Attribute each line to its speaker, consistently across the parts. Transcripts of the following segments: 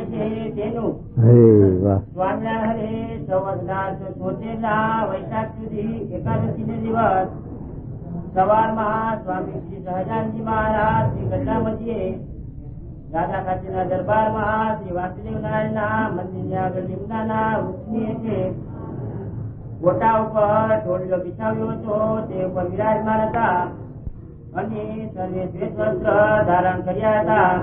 Speaker 1: થાય છે તેનું સ્વામિનારાયણ હરે સંવત્સર 1976 વૈશાખ સુધી એકાદશી ને દિવસ સવારમાં સ્વામી શ્રી સહજાનંદજી મહારાજ શ્રી ગઢડામધ્યે દાદા ખાચરના દરબારમાં શ્રી વાસુદેવ નારાયણના મંદિરની આગળ લીમડાના વૃક્ષની નીચે ગોટા ઉપર ઢોલિયો બિછાવ્યો હતો. તે ઉપર વિરાજમાન હતા અને સર્વે શ્વેત વસ્ત્ર ધારણ કર્યા હતા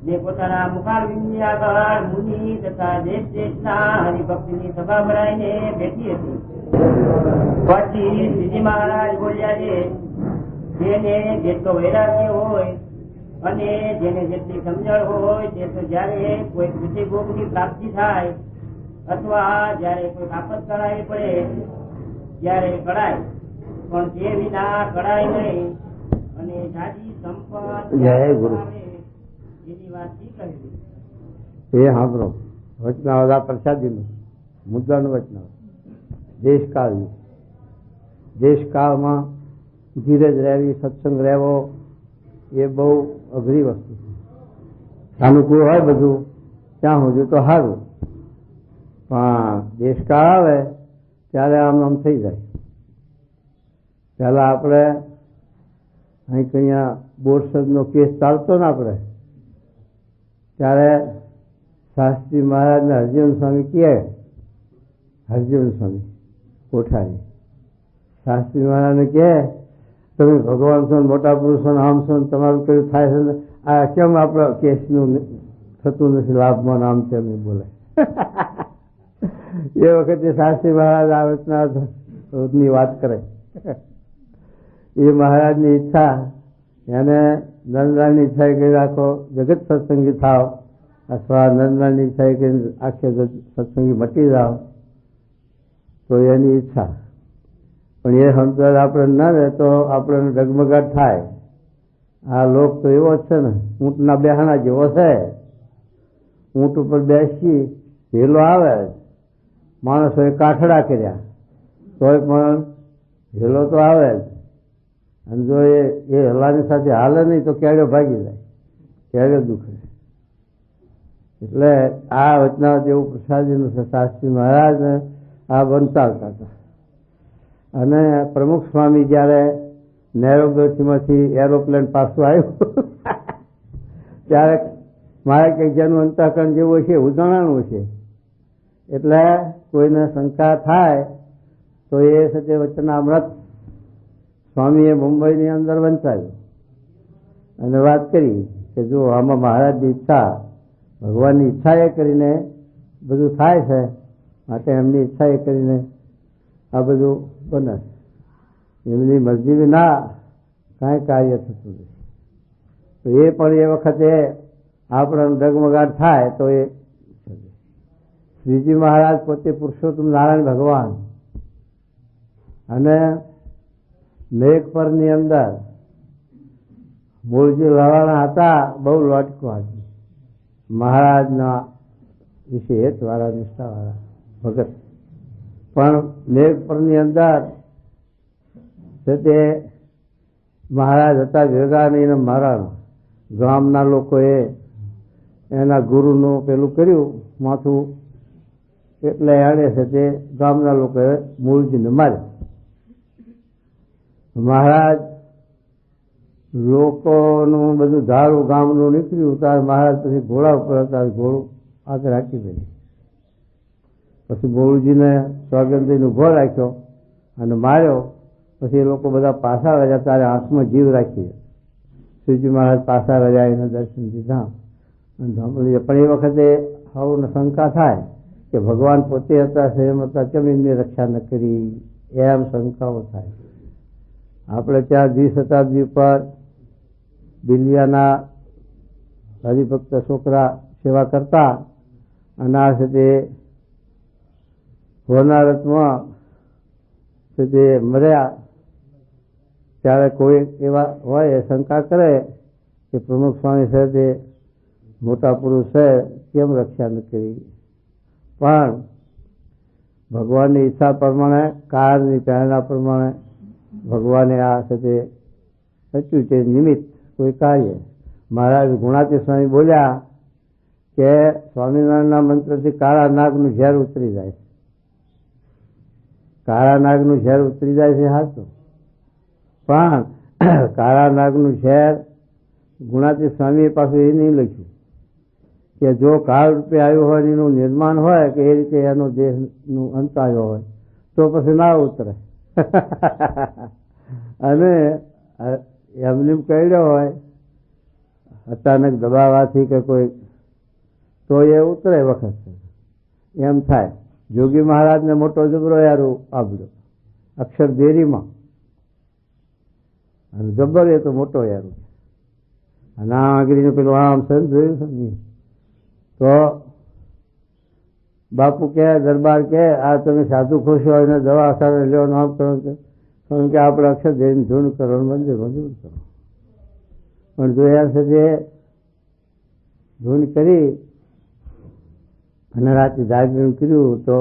Speaker 1: ને પોતાના મુખારવિંદની આગળ મુનિ તથા દેશ દેશના હરિભક્તની સભા ભરાઈને બેઠી હતી. પછી શ્રીજી મહારાજ બોલ્યા છે, જેને જેટલો વૈરાગ્ય હોય અને જેને જેટલી સમજણ હોય તે તો જયારે કોઈ કૃષિ ભોગની પ્રાપ્તિ થાય અથવા જયારે કોઈ આફત કળાવી પડે ત્યારે કળાય, પણ તે વિના કળાય નહીં. અને જાજી સંપત્તિ એની વાત શી કહી?
Speaker 2: એ સાંભળો, વચનાવતા પ્રસાદીનું મુદ્દાનું વચનાવ. દેશકાળનું, દેશકાળમાં ધીરજ રહેવી, સત્સંગ રહેવો એ બહુ અઘરી વસ્તુ છે. અનુકૂળ હોય બધું ત્યાં સુધી તો સારું, પણ દેશકાળ આવે ત્યારે આમ થઈ જાય. પેલા આપણે અહીં અહીંયા બોરસદનો કેસ ચાલતો ને આપણે, ત્યારે શાસ્ત્રી મહારાજને હરજીવન સ્વામી કહે, હરજીવન સ્વામી કોઠારી શાસ્ત્રી મહારાજને કહે, તમે ભગવાન છો, મોટા પુરુષો આમ છો, તમારું કયું થાય છે, આ કેમ આપણે કેસનું થતું નથી લાભમાં, આમ તેમ બોલે. એ વખતે શાસ્ત્રી મહારાજ આ રીતના વાત કરે. એ મહારાજની ઈચ્છા, એને નંદલાલની ઈચ્છા કરી રાખો જગત સત્સંગી થાવ, અથવા નંદલાલની ઈચ્છા કરી આખે સત્સંગી મટી જાઓ, તો એની ઈચ્છા. પણ એ સમજણ આપણે ના રહે તો આપણને ડગમગાટ થાય. આ લોક તો એવો જ છે ને, ઊંટના બેહાણા જેવો છે. ઊંટ ઉપર બેસી હેલો આવે, માણસોએ કાઠડા કર્યા તોય પણ હેલો તો આવે જ. અને જો એ હલાની સાથે હાલે નહીં તો કેળ્યો ભાગી જાય, કેળ્યો દુખે. એટલે આ વચનાવત એવું પ્રસાદીનું છે. શાસ્ત્રી મહારાજને આ વંચાવતા હતા. અને પ્રમુખ સ્વામી જયારે નેરોગેસીમાંથી એરોપ્લેન પાછું આવ્યું ત્યારે મારે કંઈક જેનું અંતઃકરણ જેવું છે ઉદાહરણું છે. એટલે કોઈને શંકા થાય તો એ સાથે વચનામૃત સ્વામીએ મુંબઈની અંદર વંચાવ્યું અને વાત કરી કે જો આમાં મહારાજની ઈચ્છા, ભગવાનની ઈચ્છા એ કરીને બધું થાય છે, માટે એમની ઈચ્છા એ કરીને આ બધું બને. એમની મરજી વિના કાંઈ કાર્ય થતું નથી. તો એ પણ એ વખતે આપણને ડગમગાટ થાય તો એ શ્રીજી મહારાજ પોતે પુરુષોત્તમ નારાયણ ભગવાન અને મેઘપરની અંદર મૂળજી લવાણા હતા, બહુ લોટકો હતી. મહારાજના વિશે હેતવાળા, નિષ્ઠાવાળા ભગત. પણ મેઘપરની અંદર તે મહારાજ હતા ભેગા નહીં, મારા ગામના લોકોએ એના ગુરુનું પેલું કર્યું માથું, એટલે એણે છે તે ગામના લોકોએ મૂળજીને માર્યા. મહારાજ લોકોનું બધું ધારું ગામનું નીકળ્યું ત્યારે મહારાજ પછી ઘોડા ઉપર હતા, ઘોડું આગળ રાખી દે. પછી મૂળજીને સ્વાગંદીને ઉભો રાખ્યો અને માર્યો. પછી એ લોકો બધા પાછા રહ્યા, ત્યારે આંખમાં જીવ રાખી શ્રીજી મહારાજ પાછા રહ્યા, એના દર્શન દીધા અને પણ એ વખતે હવે શંકા થાય કે ભગવાન પોતે હતા એમ હતા, કેમ એમની રક્ષા ન કરી, એમ શંકાઓ થાય. આપણે ત્યાં 20 શતાબ્દી પર બિલિયાના હરિભક્ત છોકરા સેવા કરતા અને આ છે તે હોનારતમાં છે તે મર્યા, ત્યારે કોઈ એવા હોય શંકા કરે કે પ્રમુખ સ્વામી છે તે મોટા પુરુષ છે, કેમ રક્ષા ન કરી. પણ ભગવાનની ઈચ્છા પ્રમાણે, કાળની પ્રેરણા પ્રમાણે ભગવાને આ છે તે રચ્યું છે નિમિત્ત કોઈ કાર્ય. મહારાજ ગુણાતી સ્વામી બોલ્યા કે સ્વામિનારાયણના મંત્રથી કાળા નાગનું ઝેર ઉતરી જાય છે. કાળા નાગનું ઝેર ઉતરી જાય છે સાચું, પણ કાળા નાગનું ઝેર ગુણાતી સ્વામીએ પાછું એ નહીં લખ્યું કે જો કાળ રૂપે આવ્યું હોય એનું નિર્માણ હોય કે એ રીતે એનો દેહનું અંત આવ્યો હોય તો પછી ના ઉતરે. અને એમને કહ્યો હોય અચાનક દબાવાથી કે કોઈ તો એ ઉતરે વખત એમ થાય. જોગી મહારાજને મોટો જબરો યારું આપ્યો અક્ષર દેરીમાં, અને જબર એ તો મોટો યારું. અને આગળનું પેલું આમ છે જોયું છે ને, તો બાપુ કે દરબાર કે આ તમે સાધુ ખુશ હોય ને દવા સાથે લેવાનું આમ કરો કે આપણે અક્ષર દેરીને ધૂન કરો મંદિર મંજૂર કરો. પણ જોયા છે જે ધૂન કરી અને રાતે જાગરણ કર્યું તો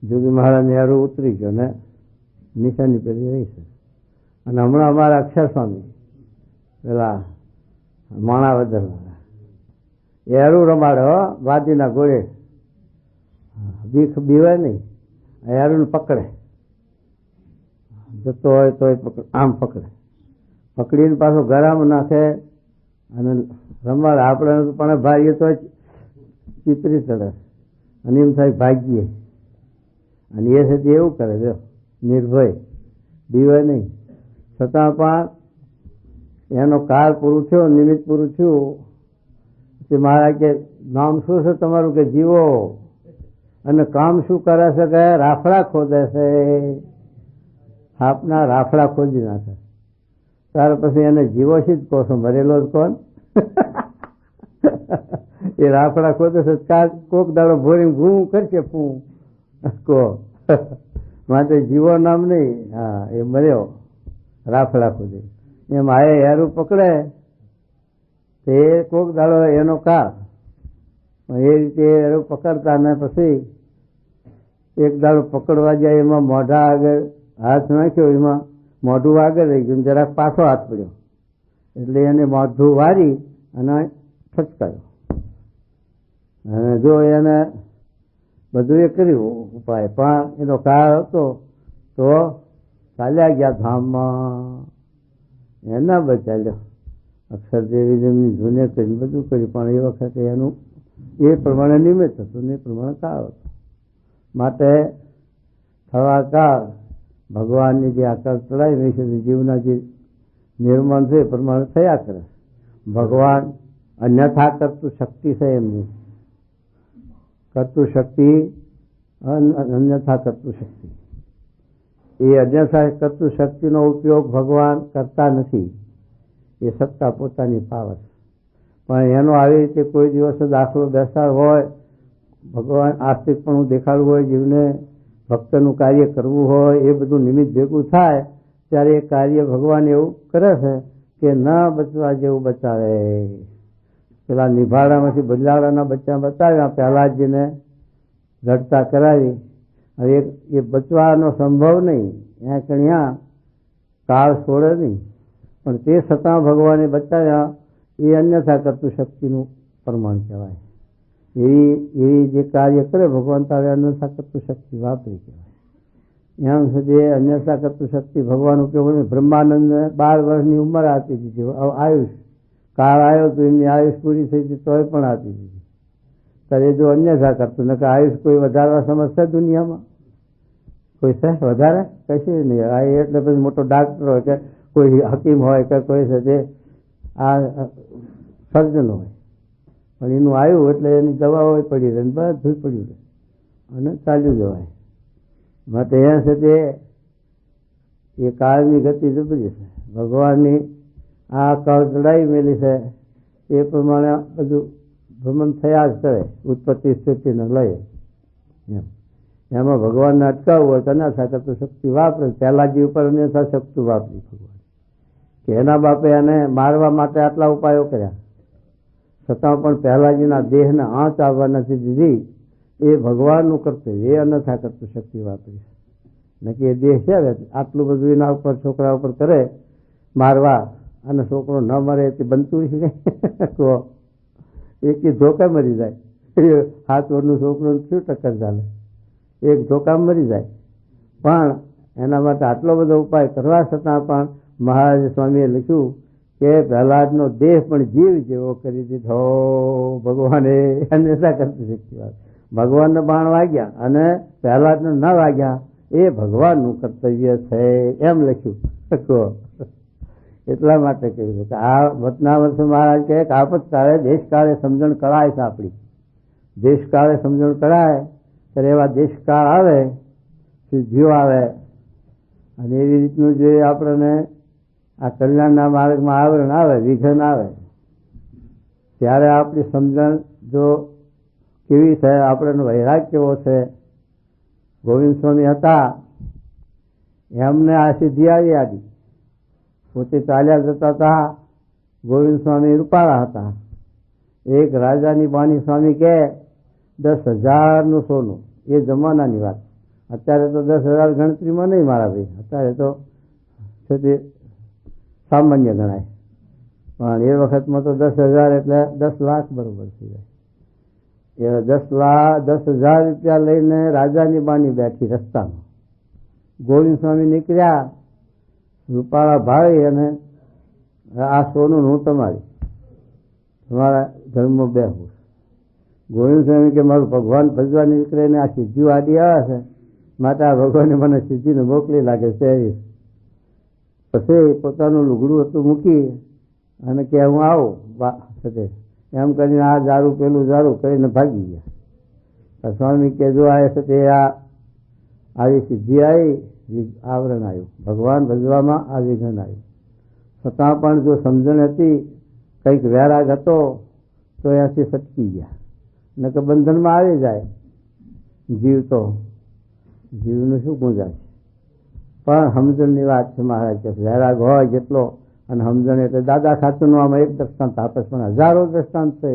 Speaker 2: જોગી મહારાજને યારું ઉતરી ગયો ને નિશાની પેલી રહી છે. અને હમણાં અમારા અક્ષર સ્વામી પેલા માણાવદર યારું રમાડે હો વાદીના ઘોડે, બીખ બીવાય નહીં, યારું પકડે જતો હોય તો આમ પકડે, પકડીને પાછો ગરામાં નાખે અને રમાડે. આપણે પણ ભાઈએ તો ચિતરી ચડે અને એમ થાય ભાગીએ. અને એ છે એવું કરે જો નિર્ભય બીવાય નહીં, છતાં પણ એનો કાળ પૂરું થયો, નિમિત્ત પૂરું થયું. મહારાજ કે નામ શું છે તમારું? કે જીવો. અને કામ શું કરે છે? કે રાફડા ખોદે છે, આપના રાફડા ખોદી નાખે. ત્યાર પછી એને જીવો જ કહો છો, મરેલો જ કોણ? એ રાફડા ખોદે છે, કોક દાડો ભોરી ઘૂમ કરશે ફૂ કહો માટે જીવો નામ નહીં. હા, એ મર્યો રાફડા ખોદે. એમ આ હેરું પકડે તે કોક દાડો એનો કાળ. એ રીતે હેરું પકડતા ને પછી એક દાડો પકડવા જાય, એમાં મોઢા આગળ હાથ નાખ્યો, એમાં મોઢું આગળ રહી ગયું, જરાક પાછો હાથ પડ્યો એટલે એને મોઢું વારી અને ફટકાયો. અને જો એને બધું એ કર્યું ઉપાય, પણ એનો કાળ હતો તો ચાલ્યા ગયા ધામમાં, એના બચાલ્યો. અક્ષરદેવી જેમની ધૂને કરી બધું કર્યું, પણ એ વખતે એનું એ પ્રમાણે નિમિત્ત હતું ને એ પ્રમાણે કાળ હતો. માટે થવા કાળ ભગવાનની જે આકાર ચડાવી રહી છે, જીવના જે નિર્માણ છે એ પ્રમાણે થયા કરે. ભગવાન અન્યથા કરતું શક્તિ છે એમની, કરતું શક્તિ અન્યથા કરતું શક્તિ. એ અન્યથા કરતું શક્તિનો ઉપયોગ ભગવાન કરતા નથી, એ સત્તા પોતાની પાવર. પણ એનો આવી રીતે કોઈ દિવસ દાખલો બેસાડ હોય, ભગવાન આસ્તિક પણ દેખાડવું હોય, જીવને ભક્તનું કાર્ય કરવું હોય, એ બધું નિમિત્ત ભેગું થાય ત્યારે એ કાર્ય ભગવાન એવું કરે છે કે ન બચવા જેવું બચાવે. પેલા નિભાડામાંથી બદલાડાના બચ્ચા બતાવ્યા, પ્રહલાદજીને રડતા કરાવી. હવે એ બચવાનો સંભવ નહીં, ત્યાં કણ્યા કાળ છોડે નહીં, પણ તે છતાં ભગવાને બચાવ્યા. એ અન્યથા કરતું શક્તિનું પ્રમાણ કહેવાય. એવી જે કાર્ય કરે ભગવાન તારે અન્યથા કરતું શક્તિ વાપરી કહેવાય. એમ સુધી અન્યથા કરતું શક્તિ ભગવાન ઉપયોગ. બ્રહ્માનંદને 12 વર્ષની ઉંમર આપી દીધી, આયુષ કાળ આવ્યો તો એમની આયુષ પૂરી થઈ હતી તોય પણ આપી દીધી. ત્યારે જો અન્યથા કરતું, ને કે આયુષ કોઈ વધારવા સમજશે દુનિયામાં? કોઈ છે વધારે? કશું નહીં. આ એટલે પછી મોટો ડાક્ટર હોય કે કોઈ હકીમ હોય કે કોઈ છે તે આ સર્જન હોય, પણ એનું આવ્યું એટલે એની દવાઓ પડી રહે, બધું પડ્યું રહે અને ચાલ્યું જવાય. માટે એ છે તે એ કાળની ગતિ જબરી છે. ભગવાનની આ કાળ ચડાવી મેલી છે એ પ્રમાણે બધું ભ્રમણ થયા જ કરે, ઉત્પત્તિ સ્થિતિને લઈએ. એમાં ભગવાનને અટકાવવું હોય તો અન્યથા કરતું શક્તિ વાપરે. પહેલાજી ઉપર અન્યથા શક્તિ વાપરી ભગવાન, કે એના બાપે એને મારવા માટે આટલા ઉપાયો કર્યા, છતાં પણ પહેલાજીના દેહને આંચ આવવા નથી દીધી. એ ભગવાનનું કર્તવ્ય, એ અન્યથા કરતું શક્તિ વાપરી. નક્કી એ દેહ છે આટલું બધું એના ઉપર છોકરા ઉપર કરે મારવા, અને છોકરો ન મરે તે બનતું છે તો એક ધોકા મરી જાય. 7 વર્ષનું છોકરું શું ટક્કર ચાલે? એક ધોકા મરી જાય. પણ એના માટે આટલો બધો ઉપાય કરવા છતાં પણ મહારાજ સ્વામીએ લખ્યું કે પ્રહલાદનો દેહ પણ જીવ જેવો કરી દીધો. ભગવાને અન્યથા કરતી શક્તિ વાત. ભગવાનને બાણ વાગ્યા અને પ્રહલાદને ન વાગ્યા એ ભગવાનનું કર્તવ્ય છે એમ લખ્યું. એટલા માટે કહ્યું કે આ વતનાવર્ષ મહારાજ કહે કે આપતકાળે દેશકાળે સમજણ કરાય છે આપણી. દેશકાળે સમજણ કરાય ત્યારે એવા દેશકાળ આવે, સિદ્ધિઓ આવે અને એવી રીતનું જે આપણને આ કલ્યાણના માર્ગમાં આવરણ આવે, વિઘન આવે, ત્યારે આપણી સમજણ જો કેવી છે, આપણને વૈરાગ કેવો છે. ગોવિંદ સ્વામી હતા એમને આ સિદ્ધિ આવી આદિ. પોતે ચાલ્યા જતા હતા. ગોવિંદ સ્વામી રૂપાળા હતા. એક રાજાની બાની સ્વામી કે 10,000નું સોનું. એ જમાનાની વાત. અત્યારે તો 10,000 ગણતરીમાં નહીં મારા ભાઈ. અત્યારે તો સામાન્ય ગણાય. પણ એ વખતમાં તો 10,000 એટલે 10 લાખ બરોબર થઈ જાય. એ 10,000 રૂપિયા લઈને રાજાની બાની બેઠી રસ્તામાં. ગોવિંદ સ્વામી નીકળ્યા રૂપાળા ભાઈ અને આ સોનું હું તમારા ઘરમાં બેહું. ગોવિંદ સ્વામી કે મારું ભગવાન ભજવા નીકળે ને આ સિદ્ધિઓ આડી આવે છે, માટે આ ભગવાને મને સિદ્ધિને મોકલી લાગે છે. પછી પોતાનું લુગડું હતું મૂકી અને કે હું આવું એમ કરીને આ જારું પેલું જારું કરીને ભાગી ગયા. સ્વામી કે જો આવે છે તે આવી સિદ્ધિ આવી, આવરણ આવ્યું. ભગવાન ભજવામાં આ વિઘન આવ્યું. છતાં પણ જો સમજણ હતી, કંઈક વૈરાગ હતો તો એનાથી સટકી ગયા. ન કે બંધનમાં આવી જાય જીવ. તો જીવનું શું ગુંજાય છે? પણ સમજણની વાત છે. મહારાજ કે વૈરાગ હોય જેટલો અને સમજણ એટલે દાદા ખાતરનું આમાં એક દ્રષ્ટાંત આપે પણ હજારો દ્રષ્ટાંત છે.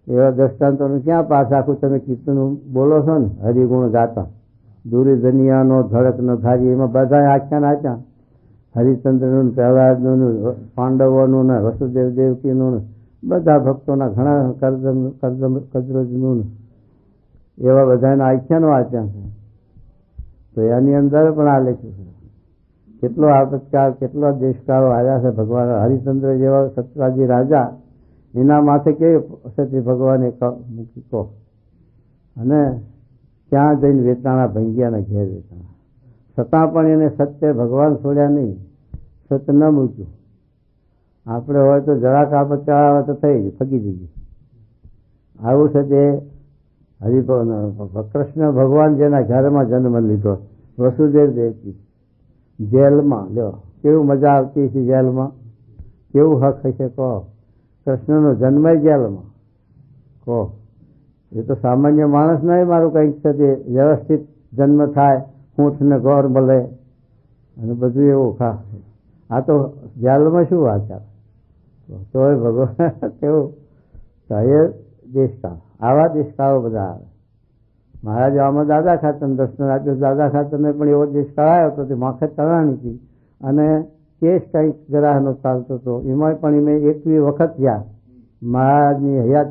Speaker 2: એવા દ્રષ્ટાંતોનું ક્યાં પાસ આખું તમે કીર્તન બોલો છો ને, હરિગુણ ગાતા. દુર્જનિયાનો ધડક ન ધારી એમાં બધા આખ્યાન આપ્યા. હરિચંદ્રનું, પ્રહલાદનું, પાંડવોનું ને વસુદેવ દેવકીનું, બધા ભક્તોના ઘણા કદ્રજનું એવા બધાના આખ્યાનો આપ્યા છે. તો એની અંદર પણ આ લખ્યું છે કેટલો આપતકાળ, કેટલો દેશકાળો આવ્યા છે. ભગવાન હરિચંદ્ર જેવા સત્રાજી રાજા, એના માથે કેવી સતી ભગવાને મૂકી કહો. અને ત્યાં જઈને વેચાણા ભંગિયાના ઘેર વેચાણા. છતાં પણ એને સત્ય ભગવાન છોડ્યા નહીં, સત્ય ન મૂક્યું. આપણે હોય તો જરાક આપતકાળ આવે તો થઈ ગયું, ફગી જઈએ. આવું છે તે કૃષ્ણ ભગવાન જેના ઘરમાં જન્મ લીધો, વસુદેવ દેવકી જેલમાં. લ્યો કેવું મજા આવતી છે જેલમાં, કેવું હક હશે કહો. કૃષ્ણનો જન્મ જેલમાં કહો. એ તો સામાન્ય માણસ નહીં. મારું કંઈક છે તે વ્યવસ્થિત જન્મ થાય, ઊંઠ ને ગોર મળે અને બધું એવું ખાસ. આ તો જેલમાં શું વાત ચાલે? તો ભગવાન કેવું એ દેશકાળ. આવા દેશકાળો બધા આવે. મહારાજે આમાં દાદા ખાતર દર્શન આપ્યું. દાદા ખાતરને પણ એવો દેશકાળ આવ્યો હતો તે માખે તરાણી હતી અને કેસ કંઈક ગ્રાહનો ચાલતો હતો. એમાં પણ એમે 21 વખત ગયા. મહારાજની હયાત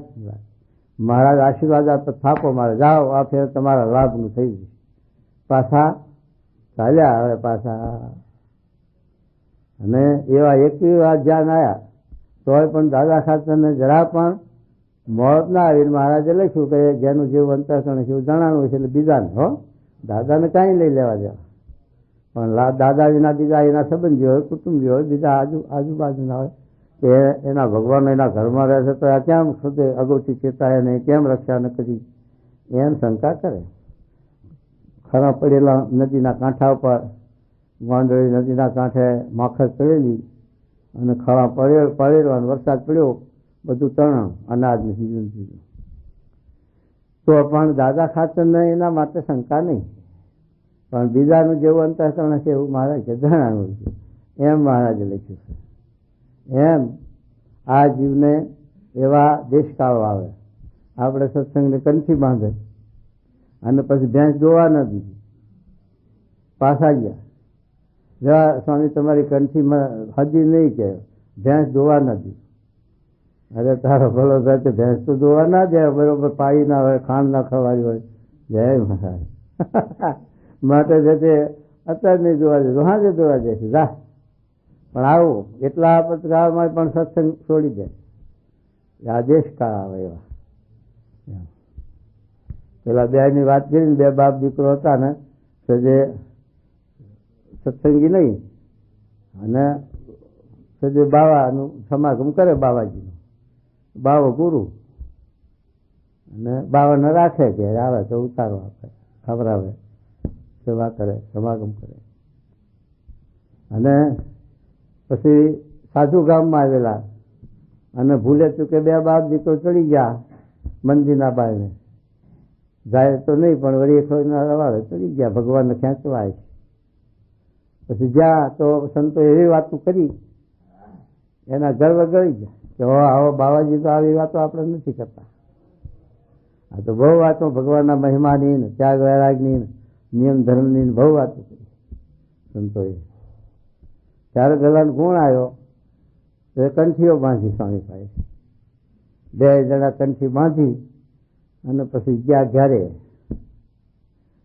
Speaker 2: મહારાજ આશીર્વાદ આપતો, થાપો મારે જાઓ, આ ફેર તમારા લાભનું થઈ ગયું. પાછા ચાલ્યા હવે પાછા. અને એવા 21 વાર જ્યાં આવ્યા તોય પણ દાદા ખાતરને જરા પણ મોત ના આવીને મહારાજે લખ્યું કે જેનું જેવું અંતઃકરણ છે એવું જણાવ્યું છે. એટલે બીજાને દાદાને કાંઈ લઈ લેવા દેવા. પણ દાદા વિના બીજા એના સંબંધીઓ હોય, કુટુંબીઓ હોય, બીજા આજુબાજુના હોય કે એના ભગવાન એના ઘરમાં રહે છે તો આ કેમ સુધી અગોથી ચેતાય નહીં, કેમ રક્ષા ન કરી, એમ શંકા કરે. ખરા પડેલા નદીના કાંઠા ઉપર, ગોંડળી નદીના કાંઠે માખર ચડેલી અને ખરા પડેલો અને વરસાદ પડ્યો, બધું તણાવ અનાજનું સીઝન થયું. તો પણ દાદા ખાતરને એના માટે શંકા નહીં. પણ બીજાનું જેવું અંતઃકરણ છે એવું મહારાજે જણાવ્યું છે. એમ મહારાજે લખ્યું છે. એમ આ જીવને એવા દેશકાળો આવે. આપણે સત્સંગને કંઠી બાંધે અને પછી ભેંસ દોવા ન દીધી, પાછા ગયા. સ્વામી તમારી કંઠીમાં હજી નહીં કે ભેંસ દોવા ન દીધી. અરે તારો ભલો થાય ભેંસ તો દોવા ના જાય, બરોબર પાડી ના હોય, ખાંડ ના ખવાડી હોય. જય મહારાજ. માટે જતે અત્યારે નહીં જોવા જશે, હાજે જોવા જશે જા. પણ આવું એટલા આપતકાળમાં પણ સત્સંગ છોડી દે. આદેશ કાળ આવે એવા. પેલા બે ની વાત કરીને, બે બાપ દીકરો હતા ને જે સત્સંગી નહીં, અને સજે બાવાનું સમાગમ કરે, બાવાજીનો બાવો ગુરુ, અને બાવાને રાખે કે આવે તો ઉતારો આપે, ખવડાવે, સેવા કરે, સમાગમ કરે. અને પછી સાધુ ગામમાં આવેલા, અને ભૂલે ચૂકે બે બાપ દીકરો ચડી ગયા મંદિરના બારણે. જાય તો નહીં, પણ વળી થોડી રવાડે ચડી ગયા, ભગવાનને ખેંચવા આવે. પછી જ્યાં તો સંતો એવી વાતો કરી, એના ગર્વ ગળી ગયા કે આવો બાવાજી તો આવી વાતો આપણે નથી કરતા. આ તો બહુ વાતો ભગવાનના મહિમાની ને ત્યાગ વૈરાગની ને નિયમ ધર્મની બહુ વાતો કરી સંતોએ. ત્યારે ગલાનો ગુણ આવ્યો તો એ કંઠીઓ બાંધી સ્વામી પાસે. બે જણા કંઠી બાંધી અને પછી ગયા ઘરે.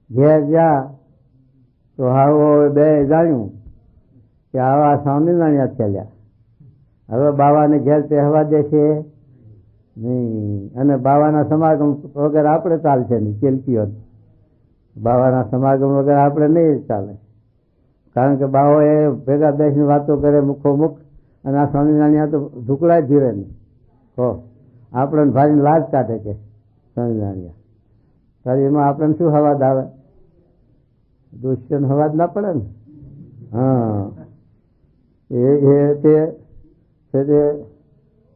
Speaker 2: ઘેર ગયા તો હાવો બે જાણ્યું કે આવા સ્વામિનારાયણ ચાલ્યા, હવે બાવાને ઘેર પહેવા દેશે નહીં, અને બાવાના સમાગમ વગર આપણે ચાલશે નહીં. કેલકીઓ બાવાના સમાગમ વગર આપણે નહીં ચાલે, કારણ કે બાવો એ ભેગા બેસીને વાતો કરે મુખો મુખ, અને આ સ્વામિનારાયણ તો ઢુકડા જીરે નહીં. હો આપણને ભારીને લાજ કાઢે કે સ્વામિનારાયણ, તારી એમાં આપણને શું હવાદ આવે? દુષ્યન હવાદ ના પડે ને. હા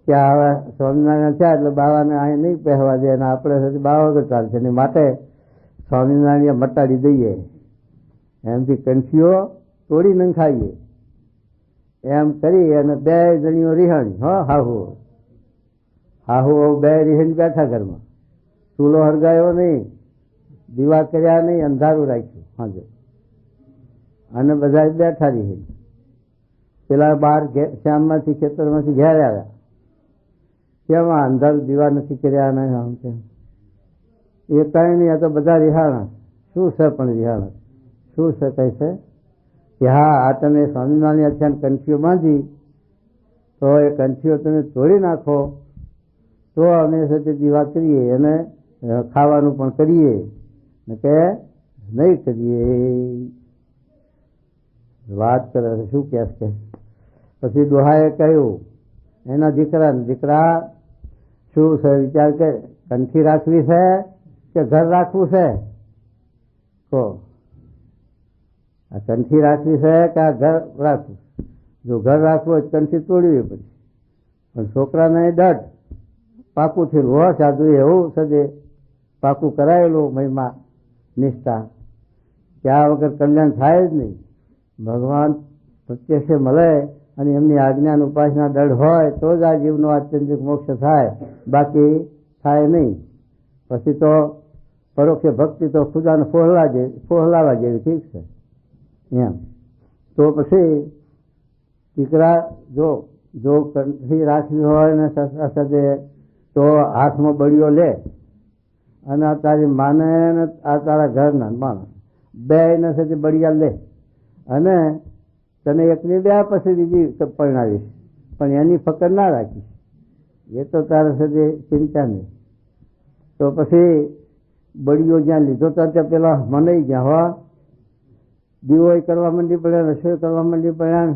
Speaker 2: ત્યાં હવે સ્વામિનારાયણ થયા એટલે બાવાને અહીં નહીં પહેવા દે, અને આપણે બાવા વગર ચાલશે નહીં. માટે સ્વામિનારાયણ મટાડી દઈએ, એમથી કંઠીઓ તોડી નંખાઈએ, એમ કરી અને બે જણીઓ રિહાણી. હાહુ હાહુ બે રિહાણી બેઠા ઘરમાં, ચૂલો હરગાયો નહીં, દીવા કર્યા નહીં, અંધારું રાખ્યું હાજે, અને બધા બેઠા રિહાણી. પેલા બહાર શ્યામમાંથી ખેતરમાંથી ઘેર આવ્યા, તેમાં અંધારું દીવા નથી કર્યા, આમ તેમ. એ કઈ નહીં, આ તો બધા રિહાણા. શું છે પણ રિહાણા શું છે? કહે છે કે હા, આ તમે સ્વામિનારાયણ અખ્યાન કંઠીઓ બાંધી, તો એ કંઠીઓ તમે તોડી નાખો તો અમે સાથે દીવા કરીએ, અને ખાવાનું પણ કરીએ, કે નહીં કરીએ. વાત કરે છે શું કે છે. પછી દોહાએ કહ્યું એના દીકરાને, દીકરા શું છે વિચાર કે કંઠી રાખવી છે કે ઘર રાખવું છે? કહો, આ કંઠી રાખવી છે કે આ ઘર રાખવું? જો ઘર રાખવું હોય કંઠી તોડવી પડે, પણ છોકરાને દઢ પાકું થયેલું હો સાધુ, એવું સજે પાકું કરાયેલું મહિમા નિષ્ઠા, ત્યાં વગર કલ્યાણ થાય જ નહીં. ભગવાન પ્રત્યક્ષ મળે અને એમની આજ્ઞાન ઉપાસના દઢ હોય તો જ આ જીવનો આત્યંતિક મોક્ષ થાય, બાકી થાય નહીં. પછી તો પરોક્ષ ભક્તિ તો ખુદાને ફોહલાવા જેવી. ઠીક છે એમ. તો પછી દીકરા જો કંઠી રાખવી હોય ને સદે તો હાથમાં બળીઓ લે, અને આ તારી માને ને આ તારા ઘરના માણસ બે ને સાથે બળિયા લે, અને તને એકની બે પછી બીજી પરણાવીશ, પણ એની ફકર ના રાખીશ, એ તો તારા સાથે ચિંતા નહીં. તો પછી બળીઓ જ્યાં લીધો ત્યાં પેલા મનાઈ ગયા હો, દીવો કરવા માંડી પડ્યા, રસોઈ કરવા માંડી પડ્યા,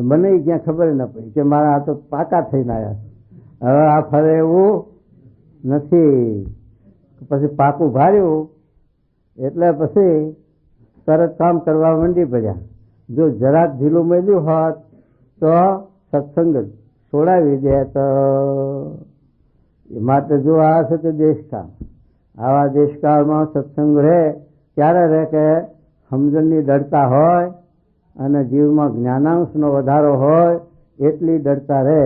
Speaker 2: મનાઈ ગયા ખબર ના પડી કે મારા આ તો પાકા થઈને આવ્યા, હવે આ ફરે એવું નથી. પછી પાકું ભાર્યું એટલે પછી તરત કામ કરવા માંડી પડ્યા. જો જરાક ઢીલું મેલ્યું હોત તો સત્સંગ છોડાવી દે. તો માટે જો આ છે તે દેશકાળ, આવા દેશકાળમાં સત્સંગ રહે ત્યારે રહે કે સમજણની દળતા હોય અને જીવમાં જ્ઞાનાંશનો વધારો હોય એટલી દળતા રહે,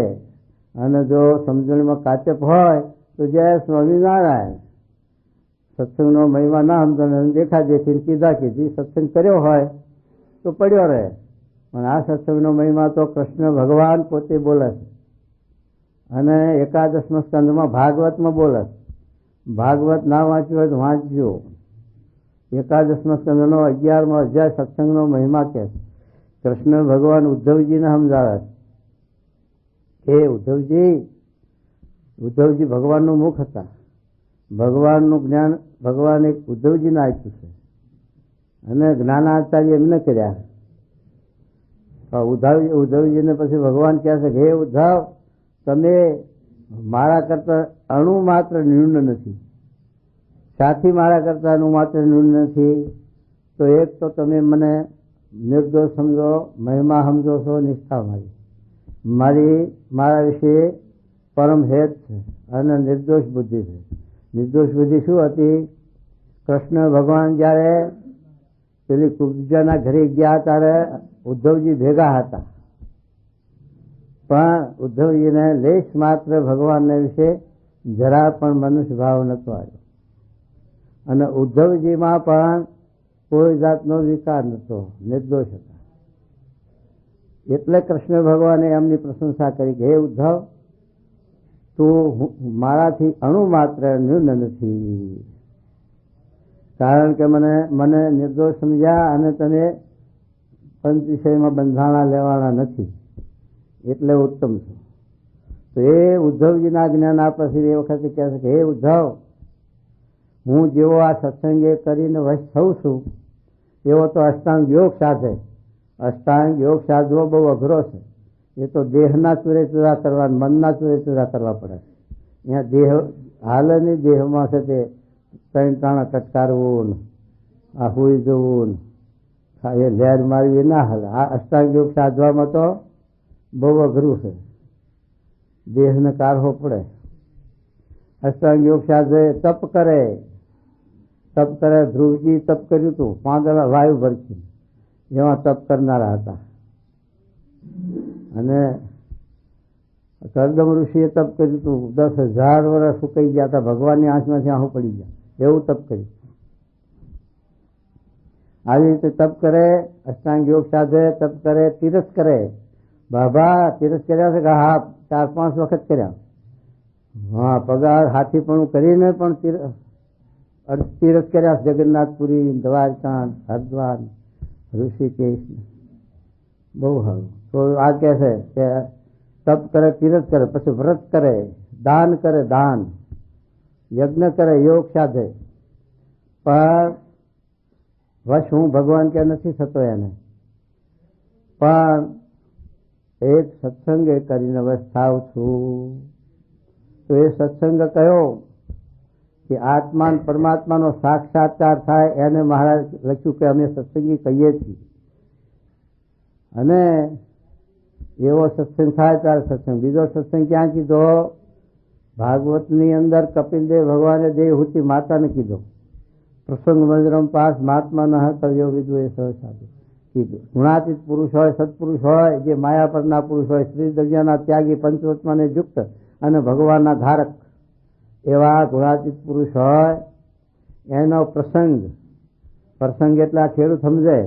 Speaker 2: અને જો સમજણમાં કાચપ હોય તો જય સ્વામિનારાયણ. સત્સંગનો મહિમા ના સમજણ દેખા દેખી કીધા કીધી સત્સંગ કર્યો હોય તો પડ્યો રહે, પણ આ સત્સંગનો મહિમા તો કૃષ્ણ ભગવાન પોતે બોલે છે. અને એકાદશમાં સ્કંદમાં ભાગવતમાં બોલે, ભાગવત ના વાંચ્યું હોય તો વાંચજો. એકાદશમાં સ્કંદનો 11મો અધ્યાય સત્સંગનો મહિમા કે કૃષ્ણ ભગવાન ઉદ્ધવજીને સમજાવે કે ઉદ્ધવજી ભગવાનનું મુખ હતા. ભગવાનનું જ્ઞાન ભગવાન એક ઉદ્ધવજીને આપ્યું છે અને જ્ઞાનાચાર્ય એમને કર્યા. ઉદ્ધવજીને પછી ભગવાન કહે છે કે હે ઉદ્ધવ, તમે મારા કરતા અણુ માત્ર ન્યૂન નથી. સાથી મારા કરતા અણુ માત્ર ન્યૂન નથી. તો એક તો તમે મને નિર્દોષ સમજો, મહિમા સમજો છો, નિષ્ઠા મારા વિશે પરમ હેત છે અને નિર્દોષ બુદ્ધિ છે. નિર્દોષ બુદ્ધિ શું હતી? કૃષ્ણ ભગવાન જયારે પેલી કુબ્જાના ઘરે ગયા ત્યારે ઉદ્ધવજી ભેગા હતા, પણ ઉદ્ધવજીને લેશ માત્ર ભગવાનને વિશે જરા પણ મનુષ્ય ભાવ નતો આવ્યો અને ઉદ્ધવજીમાં પણ કોઈ જાતનો વિકાર નતો, નિર્દોષ હતા. એટલે કૃષ્ણ ભગવાને એમની પ્રશંસા કરી કે હે ઉદ્ધવ, તું મારાથી અણુ માત્ર ન્યૂન નથી, કારણ કે મને નિર્દોષ સમજ્યા અને તમે પંચ વિષયમાં બંધાણા લેવાના નથી, એટલે ઉત્તમ છો. તો એ ઉદ્ધવજીના જ્ઞાન આપવાથી એ વખતે કહે છે કે હે ઉદ્ધવ, હું જેવો આ સત્સંગે કરીને વશ થઉં છું એવો તો અષ્ટાંગ યોગ સાધે. અષ્ટાંગ યોગ સાધવો બહુ અઘરો છે. એ તો દેહના ચૂરે ચૂરા કરવા, મનના ચૂરે ચૂરા કરવા પડે. અહીંયા દેહ હાલે નહીં, દેહમાં છે તે ત્રણ તાણા કટકારવું, આ હુઈ જવું, એ લહેર મારવી ના હાલે. આ અષ્ટાંગ યોગ સાધવામાં તો બહુ અઘરું છે, દેહને કાઢવો પડે. અષ્ટાંગ યોગ સાધે તપ કરે. ધ્રુવજી તપ કર્યું હતું, 5 વાયુ ભરતી, એવા તપ કરનારા હતા. અને કરદમ ઋષિએ તપ કર્યું હતું, 10,000 વર્ષ સુકાઈ ગયા હતા, ભગવાનની આંખમાંથી આંખો પડી ગયા, એવું તપ કર્યું. આવી રીતે તપ કરે, અષ્ટાંગ યોગ સાધે, તપ કરે, તીરથ કરે. બાબા તીરથ કર્યા છે કે? હા, 4-5 વખત કર્યા. હા, પગાર હાથીપણું કરીને પણ તીરથ કર્યા. જગન્નાથપુરી, દ્વારકા, હરિદ્વાર, ઋષિકેશ, બહુ સારું. તો આ કહે છે કે તપ કરે, તીરથ કરે, પછી વ્રત કરે, દાન કરે, યજ્ઞ કરે, યોગ સાધે, પણ વશ હું ભગવાન કે નથી થતો એને. પણ એક સત્સંગ કરીને વશ થાવ છું. તો એ સત્સંગ કયો કે આત્મા પરમાત્માનો સાક્ષાત્કાર થાય, એને મહારાજ લખ્યું કે અમે સત્સંગી કહીએ છીએ. અને એવો સત્સંગ થાય ત્યારે સત્સંગ. બીજો સત્સંગ ક્યાં કીધો? ભાગવતની અંદર કપિલદેવ ભગવાને દેવહૂતિ માતાને કીધો, પ્રસંગ મંદિરમ પાસ મહાત્મા ન કર્યો વિદુ એ સાધુ કીધું. ગુણાતીત પુરુષ હોય, સત્પુરુષ હોય, જે માયા પરના પુરુષ હોય, શ્રી દરિયાના ત્યાગી, પંચવત્માને યુક્ત અને ભગવાનના ધારક એવા ગુણાતીત પુરુષ હોય, એનો પ્રસંગ એટલે આ ખેડૂત સમજે,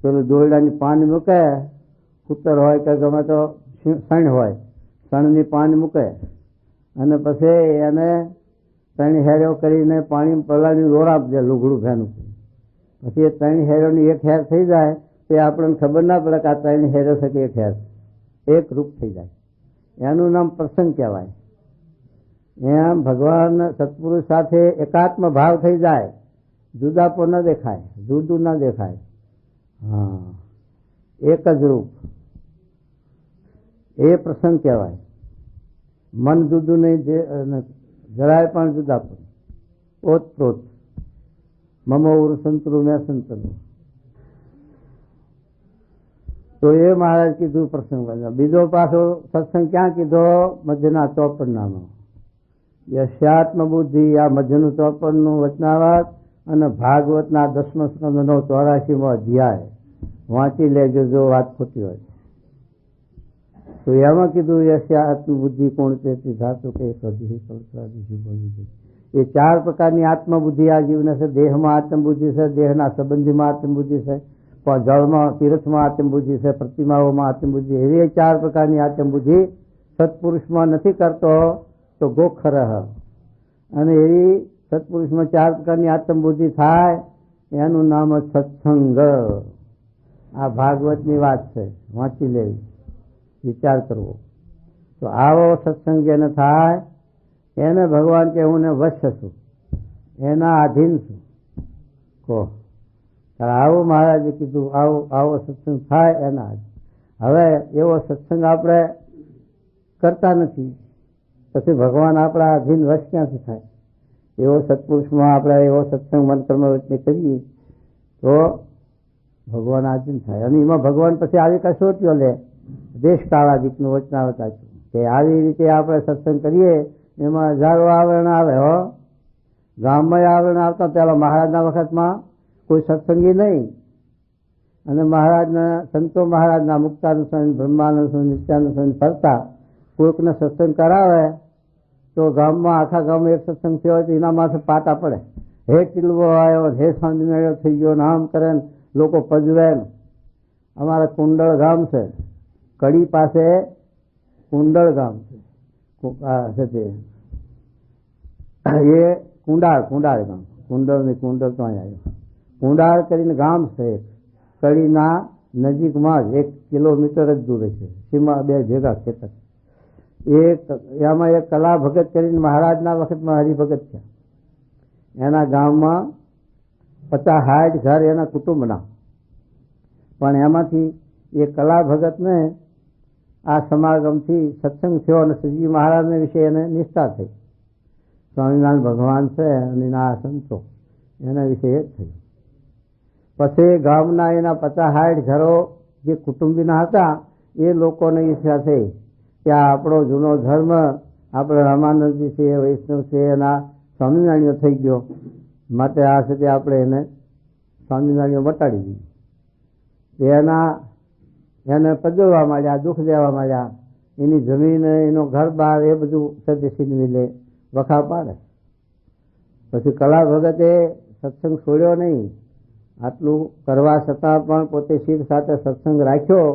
Speaker 2: પેલું દોરડાની પાન મૂકે, કૂતર હોય કે ગમે તો સણ હોય, સણની પાન મૂકે અને પછી એને 3 હેરો કરીને પાણી પલાળી રોડ દે, લુગડું ફેનું. પછી એ 3 હેરોની 1 હેર થઈ જાય તો આપણને ખબર ના પડે કે આ 3 હેરો છે કે 1 હેર, એક રૂપ થઈ જાય. એનું નામ પ્રસંગ કહેવાય. એમ ભગવાન સત્પુરુષ સાથે એકાત્મ ભાવ થઈ જાય, જુદાપો ન દેખાય, જુદું ના દેખાય. હા, એક જ રૂપ, એ પ્રસંગ કહેવાય. મન જુદું નહીં, જરાય પણ જુદા પણ, ઓતપ્રોત, મમો ઉર સંતરુ મેં સંતરુ. તો એ મહારાજ કીધું પ્રસંગ. બીજો પાછો સત્સંગ ક્યાં કીધો? મધ્યના 54 યશ્યાત્મ બુદ્ધિ, આ મધ્યનું 54 વચનાવત અને ભાગવતના 10મા સ્કંદનો 84મો અધ્યાય વાંચી લેજો જો વાત ખોટી હોય. તો એમાં કીધું યશ્યાત્મ બુદ્ધિ કોણ તે ધાતુ કે એ 4 પ્રકારની આત્મબુદ્ધિ આ જીવને છે. દેહમાં આત્મબુદ્ધિ છે, દેહના સંબંધીમાં આત્મબુદ્ધિ છે, જળમાં તીર્થમાં આત્મબુદ્ધિ છે, પ્રતિમાઓમાં આત્મબુદ્ધિ, એવી 4 પ્રકારની આત્મબુદ્ધિ સત્પુરુષમાં નથી કરતો તો ગોખરહ. અને એવી સત્પુરુષમાં 4 પ્રકારની આત્મબુદ્ધિ થાય એનું નામ સત્સંગ. આ ભાગવતની વાત છે, વાંચી લેવી, વિચાર કરવો. તો આવો સત્સંગ જેને થાય એને ભગવાન કે હું ને વશ છું, એના આધીન છું. કહો આવું મહારાજે કીધું, આવો સત્સંગ થાય એના આધીન. હવે એવો સત્સંગ આપણે કરતા નથી, પછી ભગવાન આપણા આધીન વશ ક્યાંથી થાય? એવો સત્પુરુષમાં આપણે એવો સત્સંગ મન કર્મ વચ્ચે કરીએ તો ભગવાન આધીન થાય. અને એમાં ભગવાન પછી આવી કસોટીઓ લે, દેશ કાળાદિકનું વચનાવત આપ્યું કે આવી રીતે આપણે સત્સંગ કરીએ એમાં હજારો આવરણ આવે. હો, ગામમાં આવરણ આવતા પહેલા મહારાજના વખતમાં કોઈ સત્સંગી નહીં, અને મહારાજના સંતો મહારાજના મુક્તાનંદ સ્વામી, બ્રહ્માનંદ સ્વામી, નિત્યાનંદ સ્વામી ફરતા કોઈકને સત્સંગ કરાવે તો ગામમાં આખા ગામમાં એક સત્સંગ થયો હોય તો એના માથે પાટા પડે. હે ટીલવો આવ્યો, હે સ્વામિનારાયણ થઈ ગયો, નામ કરે ને લોકો પજવે. અમારે કુંડળ ગામ છે, કડી પાસે કુંડળ ગામ છે, એ કુંડાળ ગામ, કુંડળ ને કુંડળ તો અહીંયા આવ્યો. કુંડાળ કરીને ગામ છે, કડીના નજીકમાં જ 1 કિલોમીટર જ દૂર છે, સીમા 2 ભેગા ખેતર. એમાં એક કલા ભગત કરીને મહારાજના વખતમાં હરિભગત છે, એના ગામમાં 50-60 ઘર એના કુટુંબના. પણ એમાંથી એ કલા ભગતને આ સમાગમથી સત્સંગ થયો અને શ્રીજી મહારાજને વિશે એને નિષ્ઠા થઈ. સ્વામિનારાયણ ભગવાન છે અને આ સંતો એના વિશે એ જ થયું. પછી ગામના એના 50-60 ઘરો જે કુટુંબીના હતા એ લોકોને ઈચ્છા થઈ કે આ આપણો જૂનો ધર્મ, આપણે રામાનંદજી છે, વૈષ્ણવ છે, એના સ્વામિનારાયણ થઈ ગયો, માટે આ સાથે આપણે એને સ્વામિનારાયણ વટાડી દીધી. એને પજવવા માંડ્યા, દુઃખ દેવા માંડ્યા, એની જમીન, એનો ઘર બાર એ બધું સદસીને લે વખા પાડે. પછી કલા ભગતે સત્સંગ છોડ્યો નહીં, આટલું કરવા છતાં પણ પોતે શિવ સાથે સત્સંગ રાખ્યો.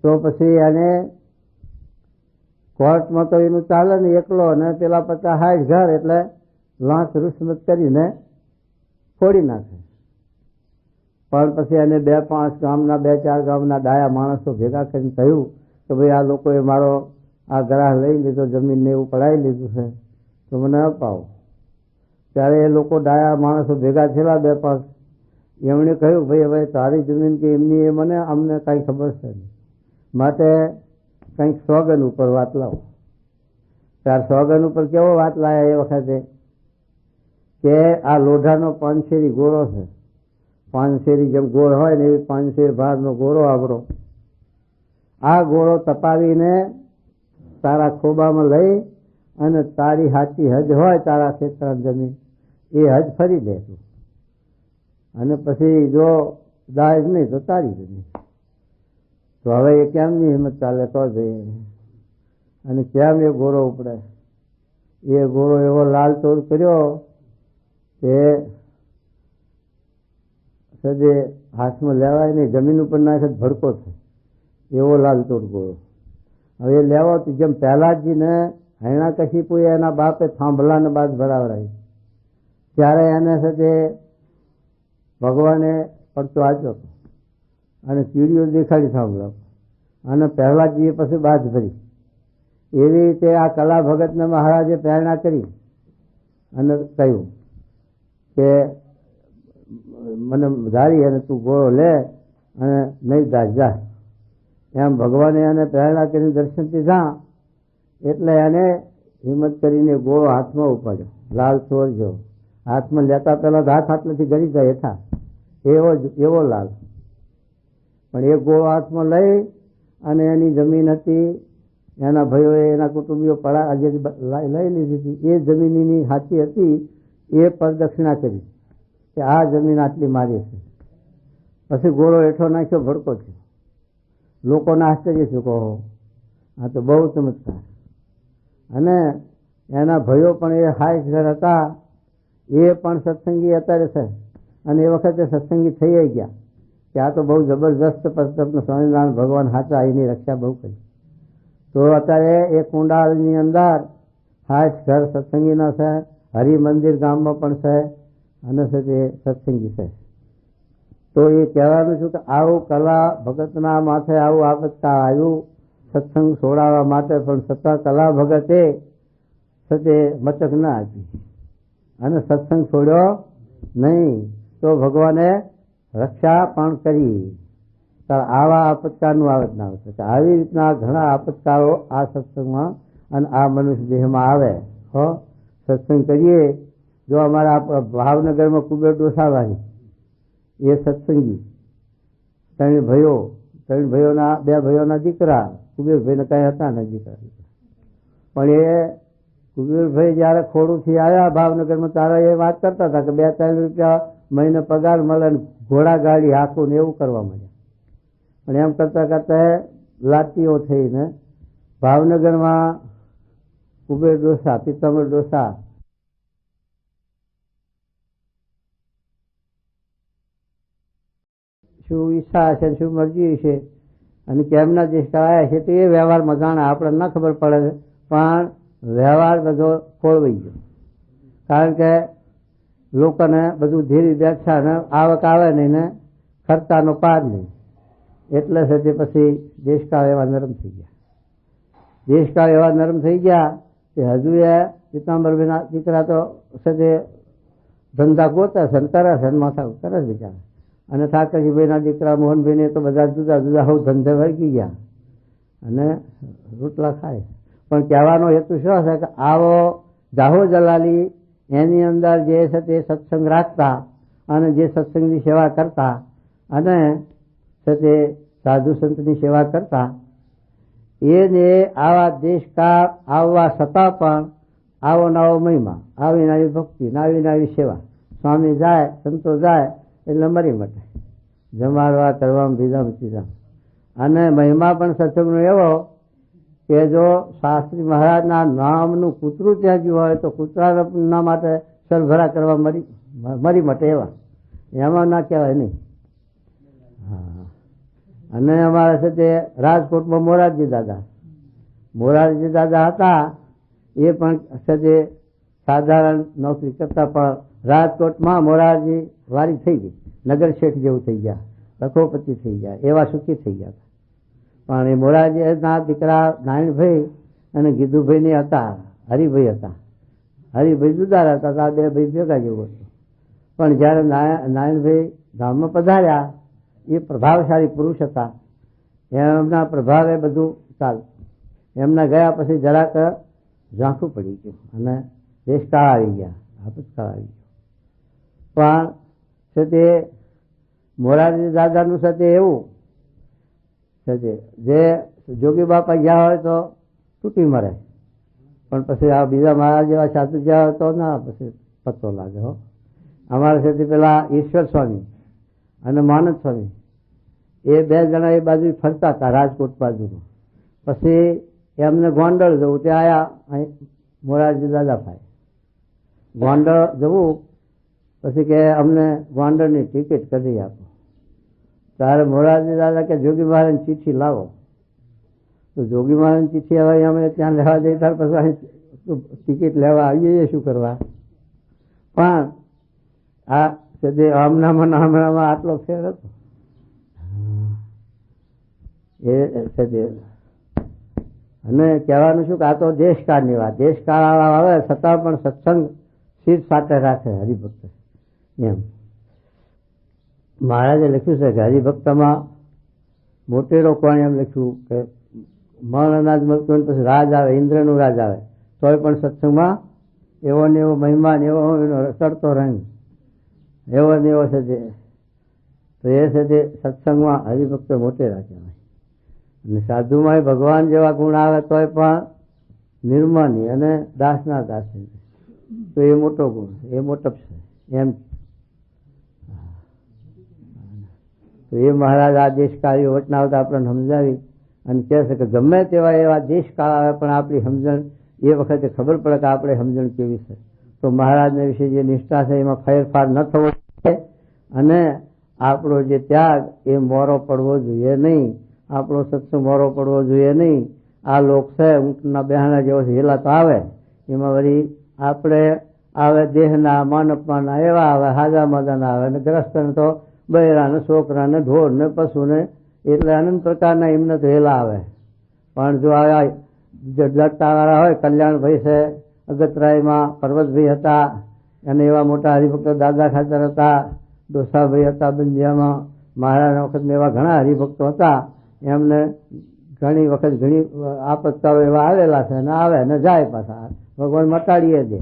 Speaker 2: તો પછી એને કોર્ટમાં તો એનું ચાલે ને એકલો, ને પેલા 50-60 ઘર એટલે લાંચ રૂશ્મત કરીને ફોડી નાખે. પણ પછી એને 2-5 ગામના 2-4 ગામના ડાયા માણસો ભેગા કરીને કહ્યું કે ભાઈ આ લોકોએ મારો આ ગ્રાહ લઈ લીધો, જમીનને એવું પડાવી લીધું છે, તો મને અપાવો. ત્યારે એ લોકો ડાયા માણસો ભેગા થયેલા 2-5, એમણે કહ્યું ભાઈ હવે તારી જમીન કે એમની એ મને અમને કાંઈ ખબર છે નહીં, માટે કંઈક સોગન ઉપર વાત લાવો. ત્યાર સોગન ઉપર કેવો વાત લાયા એ વખતે કે આ લોઢાનો 5 શેરી ગોળો છે, 5 શેરી જેમ ગોળ હોય ને એવી 5 શેર ભારનો ગોળો આવડો. આ ગોળો તપાવીને તારા ખોબામાં લઈ અને તારી સાચી હજ હોય તારા ક્ષેત્ર જમીન એ હજ ફરી દે તું, અને પછી જો દાય નહીં તો તારી જમીન. તો હવે એ કેમની હિંમત ચાલે તો જોઈએ, અને કેમ એ ગોળો ઉપડે? એ ગોળો એવો લાલ ચોર કર્યો કે સજે હાથમાં લેવાય નહીં, જમીન ઉપર નાખે ભડકો થાય એવો લાલ ચોર ગોળો. હવે એ લેવો તો જેમ પહેલાજીને હિરણ્યકશિપુ એના બાપે થાંભલાને બાદ ભરાવડાવી, ત્યારે એને સાથે ભગવાને પડતો આપ્યો હતો અને ચીડીઓ દેખાડી થાંભલા, અને પહેલાજીએ પછી બાદ ભરી. એવી રીતે આ કલા ભગતને મહારાજે પ્રેરણા કરી અને કહ્યું કે મને ધારી અને તું ગોળો લે અને નહીં જા. એમ ભગવાને એને પ્રેરણા કરીને દર્શનથી જા, એટલે એને હિંમત કરીને ગોળો હાથમાં ઉપાડ્યો, લાલ ચોર જેવો. હાથમાં લેતા પહેલા હાથ આટલેથી ગળી જાય હેઠા, એવો લાલ. પણ એ ગોળો હાથમાં લઈ અને એની જમીન હતી, એના ભાઈઓએ એના કુટુંબીઓ લઈ લીધી હતી, એ જમીનની સાચી હતી એ પ્રદક્ષિણા કરી કે આ જમીન આટલી મારી છે. પછી ગોળો હેઠો નાખ્યો, ભડકો થયો. લોકોને આશ્ચર્ય થયું, કહો આ તો બહુ ચમત્કાર. અને એના ભાઈઓ પણ એ 60 ઘર હતા, એ પણ સત્સંગી અત્યારે છે, અને એ વખતે સત્સંગી થઈ ગયા કે આ તો બહુ જબરજસ્ત સ્વામિનારાયણ ભગવાન સાચા એની રક્ષા બહુ કરી. તો અત્યારે એ કુંડાળની અંદર ખાસ ઘર સત્સંગીના છે, હરિમંદિર ગામમાં પણ છે અને છે તે સત્સંગી છે. તો એ કહેવાનું છું કે આવું કલા ભગતના માથે આવું આપત્તા આવ્યું સત્સંગ છોડાવવા માટે, પણ છતાં કલા ભગતે તે મચક ના આપી અને સત્સંગ છોડ્યો નહીં, તો ભગવાને રક્ષા પણ કરી. આવા આપત્કારનું આવત ના આવશે. આવી રીતના ઘણા આપત્કારો આ સત્સંગમાં અને આ મનુષ્ય દેહમાં આવે. સત્સંગ કરીએ. જો અમારા ભાવનગરમાં કુબેર ડોસાવાળી એ સત્સંગી, ત્રણ ભાઈઓના બે ભાઈઓના દીકરા, કુબેરભાઈને કઈ હતા ને દીકરા, પણ એ કુબેરભાઈ જયારે ખોડુથી આવ્યા ભાવનગરમાં ત્યારે એ વાત કરતા હતા કે 2-3 રૂપિયા મહિને પગાર મળે ને ઘોડા ગાડી હાંકું ને એવું કરવા માંડ્યા. પણ એમ કરતા કરતા લાતીઓ થઈને ભાવનગરમાં કુબેર ડોસા, પિત્તંબર ડોસા શું ઈચ્છા હશે, શું મરજી છે અને કેમના જે આવ્યા છે તે એ વ્યવહારમાં જાણે આપણે ના ખબર પડે, પણ વ્યવહાર બધો ખોળવાઈ ગયો. કારણ કે લોકોને બધું ધીરી બેઠા ને આવક આવે નહીં ને ખર્ચાનો પાર નહીં, એટલે છે તે પછી દેશકાળ એવા નરમ થઈ ગયા. દેશકાળ એવા નરમ થઈ ગયા કે હજુ એ પિતાંબરભાઈના દીકરા તો છે તે ધંધા ગોતે છે ને કરે છે, માથા કરે છે બિચારા. અને ઠાકરજીભાઈના દીકરા મોહનભાઈને તો બધા જુદા જુદા હું ધંધે વળગી ગયા અને રોટલા ખાય. પણ કહેવાનો હેતુ શું છે કે આવો જાહો જલાલી એની અંદર જે છે તે સત્સંગ રાખતા અને જે સત્સંગની સેવા કરતા અને છે તે સાધુ સંતની સેવા કરતા, એને આવા દેશકાળ આવવા છતાં પણ આવો નવો મહિમા, આવી નવી ભક્તિ, નવી નવી સેવા. સ્વામી જાય, સંતો જાય એટલે મરી મટે, જમાડવા કરવામાં બીજા બીજા. અને મહિમા પણ સત્સંગનો એવો કે જો શાસ્ત્રી મહારાજના નામનું કૂતરું ત્યાં ગયું હોય તો કૂતરાના માટે સરભરા કરવા મરી મટે એવા, એમાં ના કહેવાય નહીં. હા. અને અમારા છે તે રાજકોટમાં મોરારજી દાદા હતા. એ પણ છે તે સાધારણ નોકરી કરતા, પણ રાજકોટમાં મોરારજી વારી થઈ ગઈ, નગર શેઠ જેવું થઈ ગયા, લખોપતિ થઈ ગયા, એવા સુખી થઈ ગયા. પણ એ મોરારજીના દીકરા નારાયણભાઈ અને ગીધુભાઈ ને હતા, હરિભાઈ હતા. હરિભાઈ જુદા હતા, 2 ભાઈ ભેગા જેવું હતું. પણ જયારે નારાયણભાઈ ધામમાં પધાર્યા, એ પ્રભાવશાળી પુરુષ હતા, એમના પ્રભાવે બધું ચાલતું. એમના ગયા પછી જરાક ઝાંખું પડી ગયું અને દેશકાળ આવી ગયા, આપતકાળ આવી ગયો. પણ છે તે મોરારજી દાદાનું છે તે એવું છે તે જે જોગી બાપા ગયા હોય તો તૂટી મરે, પણ પછી આ બીજા મહારાજ જેવા સાધુ ગયા હોય તો ના પછી પત્તો લાગે. અમારા છે તે પેલા ઈશ્વર સ્વામી અને માનદ સ્વામી એ 2 જણા એ બાજુ ફરતા હતા રાજકોટ બાજુમાં. પછી એમને ગોંડલ જવું, ત્યાં આવ્યા મોરારજી દાદા ભાઈ ગોંડલ જવું. પછી કે અમને ગોંડલની ટિકિટ કરી આપો. ત્યારે મોરારજી દાદા કે જોગી મહારાજની ચિઠ્ઠી લાવો. તો જોગી મહારાજની ચિઠ્ઠી હવે અમે ત્યાં લેવા જઈએ ત્યારે પછી ટિકિટ લેવા આવીએ શું કરવા. પણ આ હમણાં આટલો ફેર હતો એ. અને કહેવાનું શું કે આ તો દેશકાળની વાત, દેશકાળ આવે છતાં પણ સત્સંગ શીર સાથે રાખે હરિભક્ત. એમ મહારાજે લખ્યું છે કે હરિભક્તમાં મોટેરો કોણ એમ લખ્યું કે મણ અનાજ મળતું પછી રાજ આવે, ઇન્દ્રનું રાજ આવે, તોય પણ સત્સંગમાં એવો ને એવો મહિમા ને એવો ચડતો રંગ એવો ને એવો છે. તો એ છે તે સત્સંગમાં હરિભક્ત મોટેરા કહેવાય. અને સાધુમાં ભગવાન જેવા ગુણ આવે તોય પણ નિર્માની અને દાસના દાસ, તો એ મોટો ગુણ, એ મોટપ છે એમ. તો એ મહારાજ આ દેશકાળીઓ વચનાવતા આપણને સમજાવી અને કહે છે કે ગમે તેવા એવા દેશકાળ આવે પણ આપણી સમજણ એ વખતે ખબર પડે કે આપણે સમજણ કેવી છે. તો મહારાજના વિશે જે નિષ્ઠા છે એમાં ફેરફાર ન થવો જોઈએ અને આપણો જે ત્યાગ એ મોરો પડવો જોઈએ નહીં, આપણો સત્સંગ મોરો પડવો જોઈએ નહીં. આ લોક છે ઊંટના બેહાના જેવો હેલા તો આવે, એમાં વળી આપણે આવે દેહના મન અપમાનના એવા આવે, હાજા મજાના આવે, અને ગ્રસ્તને તો બૈરા ને છોકરા ને ઢોર ને પશુ ને એટલે અનંત પ્રકારના એમને તો હેલા આવે. પણ જો આ જડતાવાળા હોય, કલ્યાણભાઈ છે અગતરાયમાં, પર્વતભાઈ હતા, અને એવા મોટા હરિભક્તો દાદા ખાતર હતા, ડોસાભાઈ હતા બંધિયામાં, મહારાજના વખતમાં એવા ઘણા હરિભક્તો હતા. એમને ઘણી વખત ઘણી આપત્તાઓ એવા આવેલા છે, ને આવે ને જાય પાછા. ભગવાન મટાડીએ દે,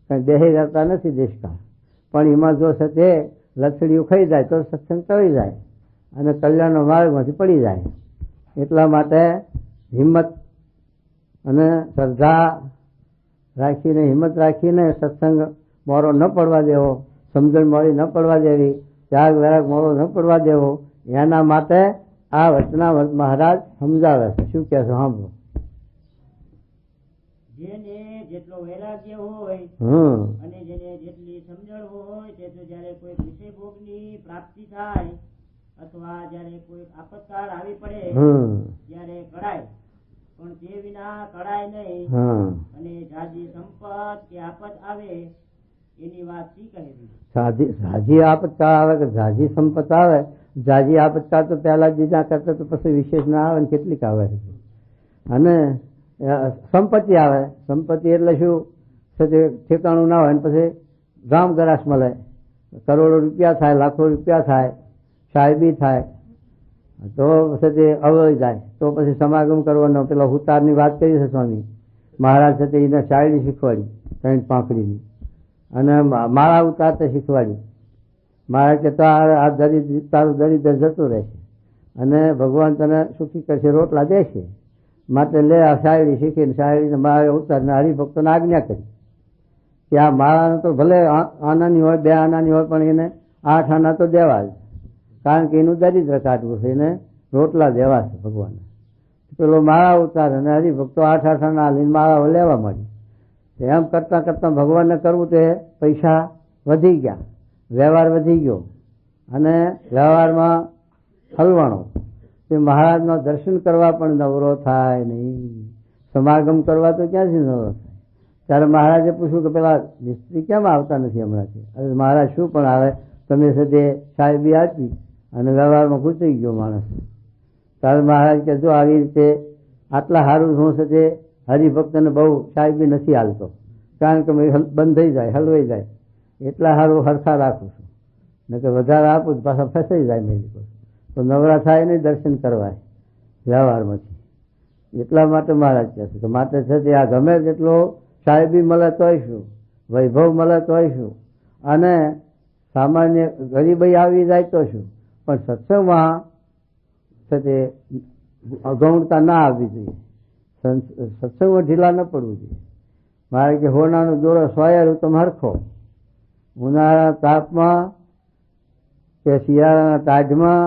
Speaker 2: કંઈ દેહે જતા નથી દેશકાળ. પણ એમાં જો છે તે લથડીઓ ખાઈ જાય તો સત્સંગ ટળી જાય અને કલ્યાણનો માર્ગમાંથી પડી જાય. એટલા માટે હિંમત અને શ્રદ્ધા રાખીને, હિંમત રાખીને સત્સંગ મોરો ન પડવા દેવો, સમજણ મોડી ન પડવા દેવી, ત્યાગ વૈરાગ મોરો ન પડવા દેવો. એના માટે આ વચનામૃત મહારાજ સમજાવે છે. શું કહે છે સાંભળો.
Speaker 1: જેને જેટલો વૈરાગ્ય હોય અને જેને જેટલી સમજણ હોય તે તો જયારે કોઈ વિષય ભોગની પ્રાપ્તિ થાય અથવા જયારે કોઈ આપતકાળ આવી પડે ત્યારે કળાય, પણ તે વિના કળાય નહીં. અને જાજી સંપત કે આપત આવે એની વાત શી કહે છે?
Speaker 2: જાજી આપતકાળ આવે કે જાજી સંપત આવે? જાજી આપતકાળ તો પહેલા બીજા કરતા તો પછી વિશેષ ના આવે ને કેટલીક આવે. અને સંપત્તિ આવે. સંપત્તિ એટલે શું છે? ઠેકાણું ના હોય ને પછી ગામ ગરાસ મળે, કરોડો રૂપિયા થાય, લાખો રૂપિયા થાય, સાહેબી થાય, તો પછી તે અવળી જાય. તો પછી સમાગમ કરવાનો. પેલા હુતારની વાત કરી છે સ્વામી મહારાજ છે એને શાયરી શીખવાડી, ત્રણ પાંખડીની, અને માળા ઉતારતા શીખવાડી. મહારાજ કે તારું દરિદ્ર જતું રહેશે અને ભગવાન તને સુખી કરશે, રોટલા દેશે. માટે લે આ શાયરી શીખીને શાયરીને માળા ઉતારીને હરિભક્તોને આજ્ઞા કરી કે આ માળાને તો ભલે આનાની હોય, 2 આનાની હોય, પણ એને 8 આના તો દેવા જ, કારણ કે એનું દરિદ્ર કાઢવું છે, એને રોટલા દેવા છે ભગવાન. પેલો માળા ઉતારે અને હરિભક્તો 8 આના લઈને માળાઓ લેવા માંડી. એમ કરતાં કરતાં ભગવાનને કરવું તે પૈસા વધી ગયા, વ્યવહાર વધી ગયો, અને વ્યવહારમાં હલવાણો. તે મહારાજનો દર્શન કરવા પણ નવરો થાય નહીં, સમાગમ કરવા તો ક્યાંથી નવરો થાય. ત્યારે મહારાજે પૂછ્યું કે પેલા મિસ્ત્રી કેમ આવતા નથી હમણાંથી? અરે મહારાજ શું પણ આવે, તમે સદે સાહેબી આપી અને વ્યવહારમાં ઘૂસી ગયો માણસ. ત્યારે મહારાજ કે જો આવી રીતે આટલા સારું હું છે તે હરિભક્તને બહુ સાહેબી નથી હાલતો, કારણ કે બંધ થઈ જાય, હલવાઈ જાય, એટલા સારું હરખા રાખું છું, ને કે વધારે આપું તો પાછા ફસાઈ જાય મેં તો નવરા થાય નહીં દર્શન કરવાય વ્યવહારમાંથી. એટલા માટે મહારાજ કહે છે કે માટે છે તે આ ગમે તેટલો સાહેબી મળે તોય શું, વૈભવ મળે તોય શું, અને સામાન્ય ગરીબાઈ આવી જાય તો શું, પણ સત્સંગમાં છે તે અગૌણતા ના આવવી જોઈએ, સત્સંગમાં ઢીલા ન પડવું જોઈએ. મારે કે હોનાનો દોરો 100 ઋતુમ હરખો, ઉનાળાના તાપમાં કે શિયાળાના ટાઢમાં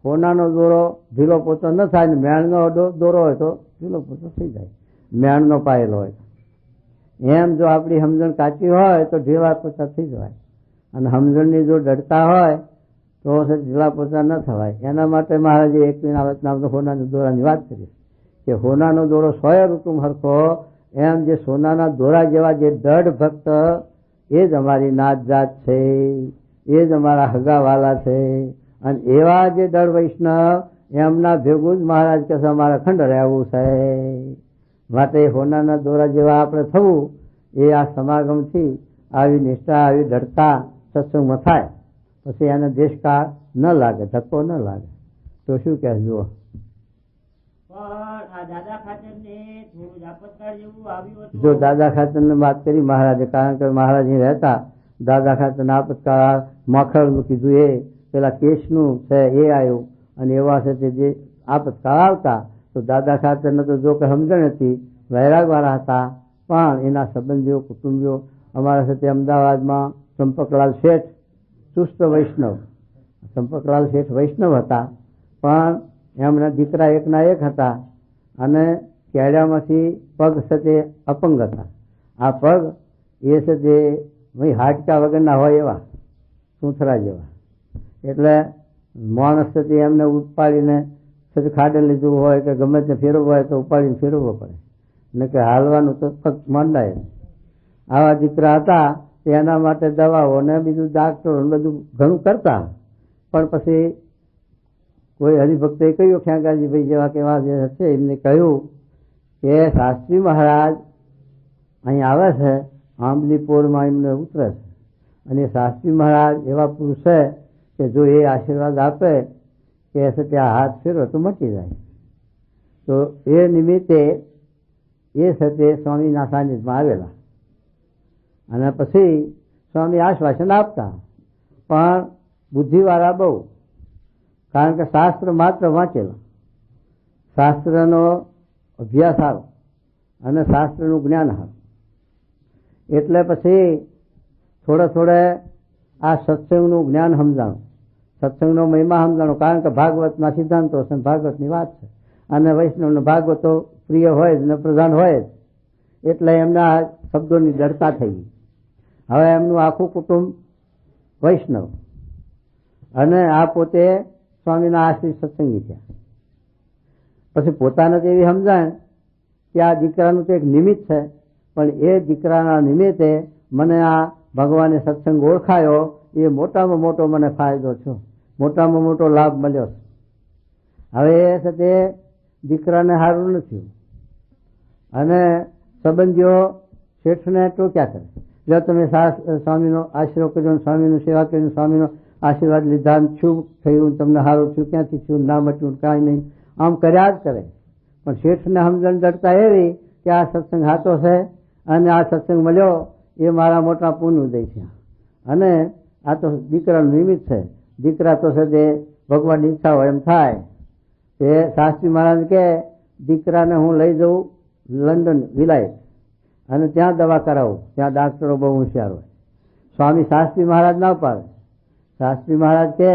Speaker 2: હોનાનો દોરો ઢીલો પોતો ન થાય, ને મેણનો દોરો હોય તો ઢીલો પોતો થઈ જાય, મેણનો પાયેલો હોય. એમ જો આપણી સમજણ કાચી હોય તો ઢીલા પોતા થઈ જવાય, અને સમજણની જો ડરતા હોય તો ઢીલા પોતા ન થવાય. એના માટે મહારાજે એક નામ હોનાના દોરાની વાત કરી કે હોનાનો દોરો 100 ઋતુમ હરખો. એમ જે સોનાના દોરા જેવા જે દઢ ભક્ત એ જ અમારી નાત જાત છે, એ જ અમારા હગાવાલા છે. અને એવા જે દળ વૈષ્ણવ એમના ભેગું જ મહારાજ કહે છે અમારે ખંડ રહેવું છે. માટે હોનાના દોરા જેવા આપણે થવું એ આ સમાગમથી આવી નિષ્ઠા, આવી દઢતા સત્સંગમાં થાય, પછી એને દેશકાળ ન લાગે, ધક્કો ન લાગે. તો શું કહે જુઓ. જો દાદા ખાતર ની વાત કરી મહારાજે, કારણ કે મહારાજ રહેતા દાદા ખાતર આપતકાળ માખણ કીધું, એ પેલા કેશનું છે એ આવ્યું, અને એવા છે તે જે આપતકાળ આવતા તો દાદા ખાતર ને તો જો કે સમજણ હતી, વૈરાગ વાળા હતા, પણ એના સંબંધીઓ, કુટુંબીઓ અમારા સાથે અમદાવાદમાં ચંપકલાલ શેઠ ચુસ્ત વૈષ્ણવ, ચંપકલાલ શેઠ વૈષ્ણવ હતા, પણ એમના દીકરા એકના એક હતા, અને કેળામાંથી પગ સાથે અપંગ હતા. આ પગ એ છે તે હાડકા વગરના હોય એવા સૂંથરા જેવા, એટલે માણસ સાથે એમને ઉપાડીને પછી ખાડે લીધું હોય કે ગમે તે ફેરવવું હોય તો ઉપાડીને ફેરવવો પડે, ને કે હાલવાનું તો ફક્ત માંડાય. આવા દીકરા હતા એના માટે દવાઓ ને બીજું ડાક્ટરો બધું ઘણું કરતા. પણ પછી કોઈ હરિભક્તોએ કહ્યું, ખ્યાગાજીભાઈ જેવા કેવા જે છે એમને કહ્યું કે શાસ્ત્રી મહારાજ અહીં આવે છે, આંબલીપોરમાં એમને ઉતરે છે, અને શાસ્ત્રી મહારાજ એવા પુરુષ છે કે જો એ આશીર્વાદ આપે કે ત્યાં હાથ ફેરવો તો મટી જાય. તો એ નિમિત્તે એ સાથે સ્વામીના સાનિધ્યમાં આવેલા, અને પછી સ્વામી આશ્વાસન આપતા. પણ બુદ્ધિવાળા બહુ, કારણ કે શાસ્ત્ર માત્ર વાંચેલા, શાસ્ત્રનો અભ્યાસ સારો અને શાસ્ત્રનું જ્ઞાન સારું. એટલે પછી થોડે આ સત્સંગનું જ્ઞાન સમજાણું, સત્સંગનો મહિમા સમજાણો. કારણ કે ભાગવતના સિદ્ધાંતો છે, ભાગવતની વાત છે, અને વૈષ્ણવનો ભાગવતો પ્રિય હોય જ ને પ્રધાન હોય જ, એટલે એમના શબ્દોની જડતા થઈ ગઈ. હવે એમનું આખું કુટુંબ વૈષ્ણવ, અને આ પોતે સ્વામીના આશ્રિત સત્સંગી થયા. પછી પોતાને તો એવી સમજાણ કે આ દીકરાનું તો એક નિમિત્ત છે, પણ એ દીકરાના નિમિત્તે મને આ ભગવાને સત્સંગ ઓળખાયો, એ મોટામાં મોટો મને ફાયદો છો, મોટામાં મોટો લાભ મળ્યો. હવે એ સાથે દીકરાને સારું નથી, અને સંબંધીઓ શેઠને ટોક્યા કરે, જો તમે સ્વામીનો આશરો કર્યો, સ્વામીનું સેવા કરીને સ્વામીનો આશીર્વાદ લીધા, શું થયું, તમને સારું થયું, ક્યાંથી થયું, ના મટ્યું, કાંઈ નહીં, આમ કર્યા જ કરે. પણ શેઠને સમજણ જડતા એવી કે આ સત્સંગ સાચો છે, અને આ સત્સંગ મળ્યો એ મારા મોટા પુણ્ય ઉદય છે, અને આ તો દીકરાનું નિમિત્ત છે. દીકરા તો છે તે ભગવાનની ઈચ્છા હોય એમ થાય. તે શાસ્ત્રી મહારાજ કે દીકરાને હું લઈ જઉં લંડન વિલાયત, અને ત્યાં દવા કરાવું, ત્યાં ડાક્ટરો બહુ હોશિયાર હોય. સ્વામી શાસ્ત્રી મહારાજ ના પાડે. શાસ્ત્રી મહારાજ કે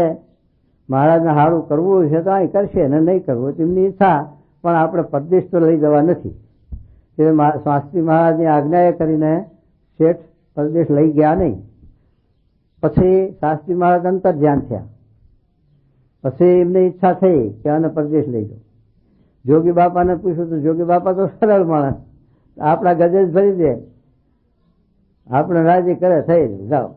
Speaker 2: મહારાજને સારું કરવું છે તો અહીં કરશે, ને નહીં કરવું તેમની ઈચ્છા, પણ આપણે પરદેશ તો લઈ જવા નથી. તે શાસ્ત્રી મહારાજની આજ્ઞાએ કરીને શેઠ પરદેશ લઈ ગયા નહીં. પછી શાસ્ત્રી મહારાજ અંતર ધ્યાન થયા. પછી એમની ઈચ્છા થઈ કે આને પરદેશ લઈ જાઓ. જોગી બાપાને પૂછ્યું તો જોગી બાપા તો સરળ માણસ, આપણા ગજેજ ભરી દે, આપણે રાજી કરે, થઈ જાઓ.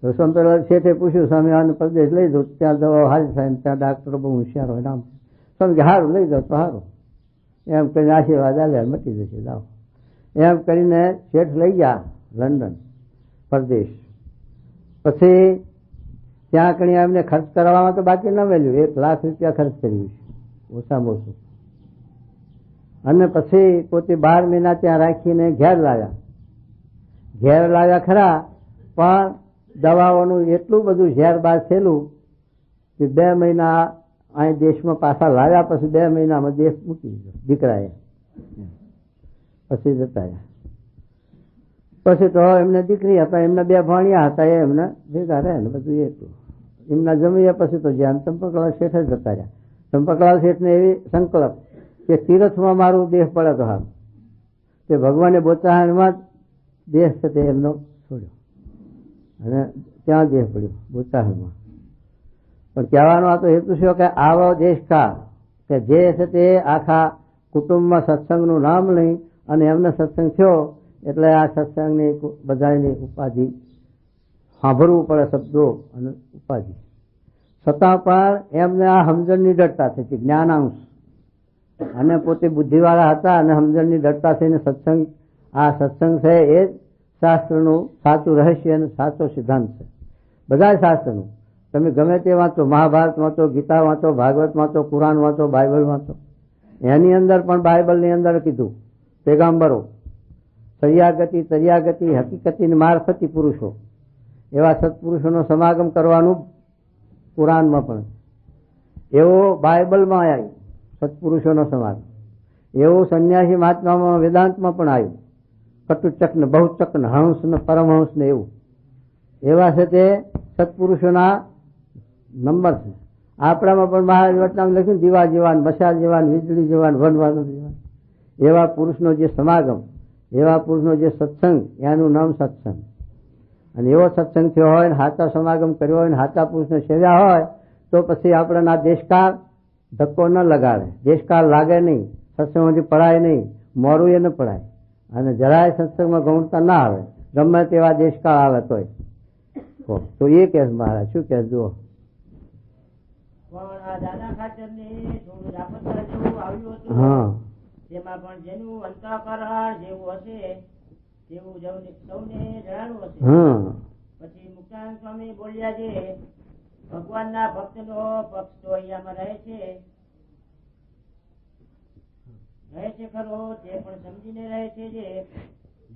Speaker 2: તો સંતલાલ શેઠે પૂછ્યું, સ્વામી આને પરદેશ લઈ જાઓ, ત્યાં દવાઓ સારી થાય, ત્યાં ડાક્ટરો બહુ હોશિયાર હોય, નામ સ્વામી કે સારું લઈ જાઓ તો સારું, એમ કરીને આશીર્વાદ આલ્યા, મટી જશે, જાઓ. એમ કરીને શેઠ લઈ ગયા લંડન પરદેશ. પછી ત્યાં કણી એમને ખર્ચ કરવામાં તો બાકી ન મળ્યું, 1 લાખ રૂપિયા ખર્ચ કર્યું છે ઓછામાં ઓછું. અને પછી પોતે 12 મહિના ત્યાં રાખીને ઘેર લાવ્યા ખરા, પણ દવાઓનું એટલું બધું ઝેરબાજ થયેલું કે 2 મહિના અહીં દેશમાં પાછા લાવ્યા. પછી 2 મહિનામાં દેશ મૂકી દીધો દીકરાએ, પછી જતા રહ્યા. પછી તો એમને દીકરી હતા, એમના 2 ભાણિયા હતા, એમને ભેગા રહે ને બધું એટલું. એમના જમીએ પછી તો જ્યાં ચંપકલાલ શેઠ જ જતા રહ્યા. ચંપકલાલ શેઠને એવી સંકલ્પ કે તીર્થમાં મારું દેહ પડે તો હાલ, તે ભગવાને બોચાહાણમાં દેહ છે તે એમનો છોડ્યો, અને ત્યાં દેહ પડ્યો બોચાહાણમાં. પણ કહેવાનો આ તો હેતુ છે કે આવો દેશ કાળ કે જે છે તે આખા કુટુંબમાં સત્સંગનું નામ લઈ અને એમને સત્સંગ થયો, એટલે આ સત્સંગની બધાની ઉપાધિ સાંભળવું પડે, શબ્દો અને ઉપાધિ. છતાં પણ એમને આ સમજણની દૃઢતા થઈ, જ્ઞાનાંશ, અને પોતે બુદ્ધિવાળા હતા અને સમજણની દૃઢતા થઈને સત્સંગ, આ સત્સંગ છે એ જ શાસ્ત્રનું સાચું રહસ્ય અને સાચો સિદ્ધાંત છે. બધા શાસ્ત્રનું તમે ગમે તે વાંચો, મહાભારત વાંચો, ગીતા વાંચો, ભાગવત વાંચો, કુરાન વાંચો, બાઇબલ વાંચો, એની અંદર પણ બાઇબલની અંદર કીધું પેગામ્બરો, તર્યાગતિ હકીકતી મારફતી પુરુષો, એવા સત્પુરુષોનો સમાગમ કરવાનું કુરાનમાં પણ, એવો બાઇબલમાં આવ્યું સત્પુરુષોનો સમાગમ, એવું સંન્યાસી મહાત્મામાં વેદાંતમાં પણ આવ્યું, કટુચક ને બહુચક ને હંસ ને પરમહંસ ને એવું, એવા છે તે સત્પુરુષોના નંબર છે. આપણામાં પણ મહારાજ વટનામ લખ્યું, દીવા જીવાન, મશાલ જીવાન, વીજળી જીવાન, વનવાદળ જીવાન, એવા પુરુષનો જે સમાગમ, એવા પુરુષનો જે સત્સંગ, એનું નામ સત્સંગ. અને એવો સત્સંગ થયો હોય ને સાચા સમાગમ કર્યો હોય ને સાચા પુરુષને સેવ્યા હોય તો પછી આપણાના દેશકાળ ધક્કો ન લગાડે, દેશકાળ લાગે નહીં, સત્સંગમાંથી પડાય નહીં, મોડું એ ન પડાય, અને જરાય સત્સંગમાં ગૌણતા ના આવે, ગમે તેવા દેશકાળ આવે તોય. તો એ કેસ મહારાજ શું કે જુઓ.
Speaker 1: પણ આ દાદા ખાચર ને થોડું આપત્તા જેવું આવ્યું હતું.
Speaker 2: હા,
Speaker 1: તેમાં પણ જેનું અંતઃકરણ જેવું હશે તેવું સૌને જણાનું હશે.
Speaker 2: હા,
Speaker 1: પછી મુક્તાનંદ સ્વામી બોલ્યા છે, ભગવાનના ભક્તનો પક્ષ તો અહીંયામાં રહે છે ખરો, તે પણ સમજીને રહે છે જે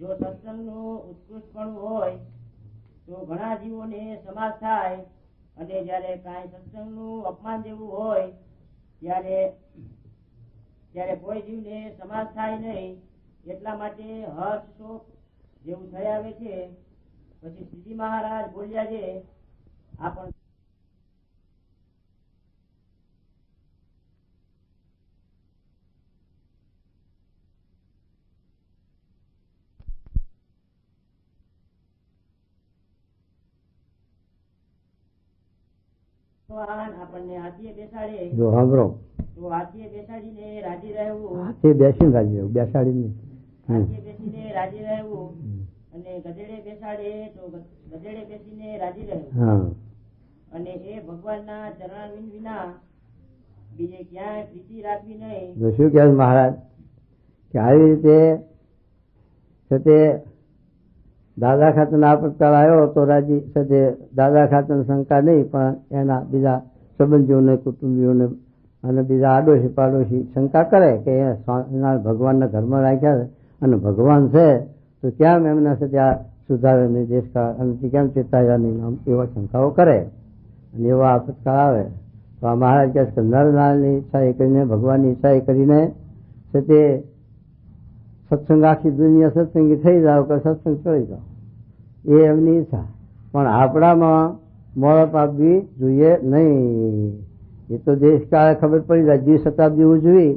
Speaker 1: જો સત્સંગનું ઉત્કૃષ્ટપણું હોય તો ઘણા જીવોને સમાસ થાય, અને જયારે કાંઈ સત્સંગનું અપમાન જેવું હોય ત્યારે કોઈ જીવને સમાસ થાય નહીં, એટલા માટે હર્ષ શોક જેવું થઈ આવે છે. પછી શ્રીજી મહારાજ બોલ્યા છે, આ પણ આપણને હાથીએ બેસાડે
Speaker 2: જો સાંભળો,
Speaker 1: તો હાથીએ બેસાડીને રાજી રહેવું,
Speaker 2: હાથે બેસીને રાજી રહેવું, બેસાડી નહીં.
Speaker 1: હાથીએ બેસીને રાજી રહેવું, અને ગધેડે બેસાડે તો ગધેડે બેસીને રાજી રહેવું.
Speaker 2: હા,
Speaker 1: અને એ ભગવાનના ચરણારવિંદ વિના બીજે ક્યાંય પ્રીતિ રાખવી નહીં.
Speaker 2: તો શું કહે મહારાજ કે આવી રીતે છે તે દાદા ખાતરનો આપતકાળ આવ્યો તો રાજી છે તે દાદા ખાતરની શંકા નહીં, પણ એના બીજા સંબંધીઓને, કુટુંબીઓને અને બીજા આડોશી પાડોશી શંકા કરે કે એના ભગવાનના ઘરમાં રાખ્યા છે અને ભગવાન છે તો કેમ એમના સાથે આ સુધારે નહીં દેશકાળ, અને કેમ ચેતાયા નહીં, આમ એવા શંકાઓ કરે અને એવા આપતકાળ આવે તો આ મહારાજ કહે છે નરનારાયણની ઈચ્છા એ કરીને, ભગવાનની ઈચ્છા એ કરીને છે તે સત્સંગ આખી દુનિયા સત્સંગી થઈ જાવ કે સત્સંગ કરી જાઓ, એ એમની ઈચ્છા. પણ આપણામાં મોડપ આપવી જોઈએ નહીં. એ તો દેશકાળે ખબર પડી જાય, 20 શતાબ્દી ઉજવી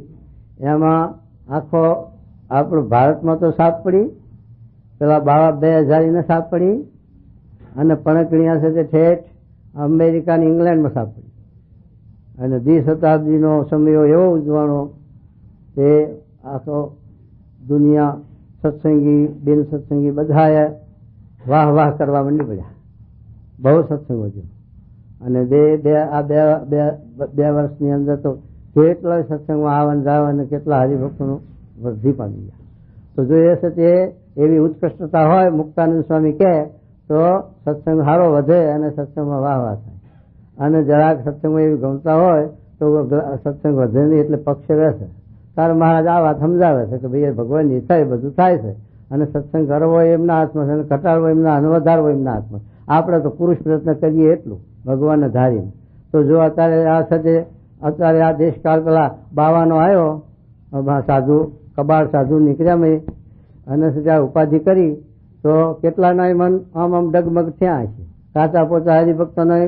Speaker 2: એમાં આખો આપણો ભારતમાં તો સાપ પડી, પેલા 2000 સાપ પડી, અને પણકણીયા છે તે ઠેઠ અમેરિકા ને ઇંગ્લેન્ડમાં સાપ પડી, અને 20 શતાબ્દીનો સમય એવો ઉજવાનો તે આખો દુનિયા સત્સંગી બિન સત્સંગી બધાએ વાહ વાહ કરવા માંડી પડ્યા, બહુ સત્સંગ વધ્યો. અને બે વર્ષની અંદર તો કેટલા સત્સંગમાં આવન જાવ અને કેટલા હરિભક્તોનું વૃદ્ધિ પામી ગયા. તો જો એ છે તે એવી ઉત્કૃષ્ટતા હોય, મુક્તાનંદ સ્વામી કહે તો સત્સંગ સારો વધે અને સત્સંગમાં વાહ વાહ થાય, અને જરાક સત્સંગમાં એવી ગમતા હોય તો સત્સંગ વધે નહીં એટલે પક્ષે રહેશે. તારે મહારાજ આ વાત સમજાવે છે કે ભાઈ ભગવાનની ઈચ્છા એ બધું થાય છે, અને સત્સંગ કરવો એમના હાથમાં છે, અને ઘટાડવો એમના, અને વધારવો એમના હાથમાં. આપણે તો પુરુષ પ્રયત્ન કરીએ એટલું ભગવાનને ધારીને. તો જો અત્યારે આ દેશકાળ પેલા બાવાનો આવ્યો સાધુ, કબાળ સાધુ નીકળ્યા મેં, અને ત્યાં ઉપાધિ કરી તો કેટલાના મન આમ ડગમગ થયા છે, કાચા પોચા હરિભક્તોના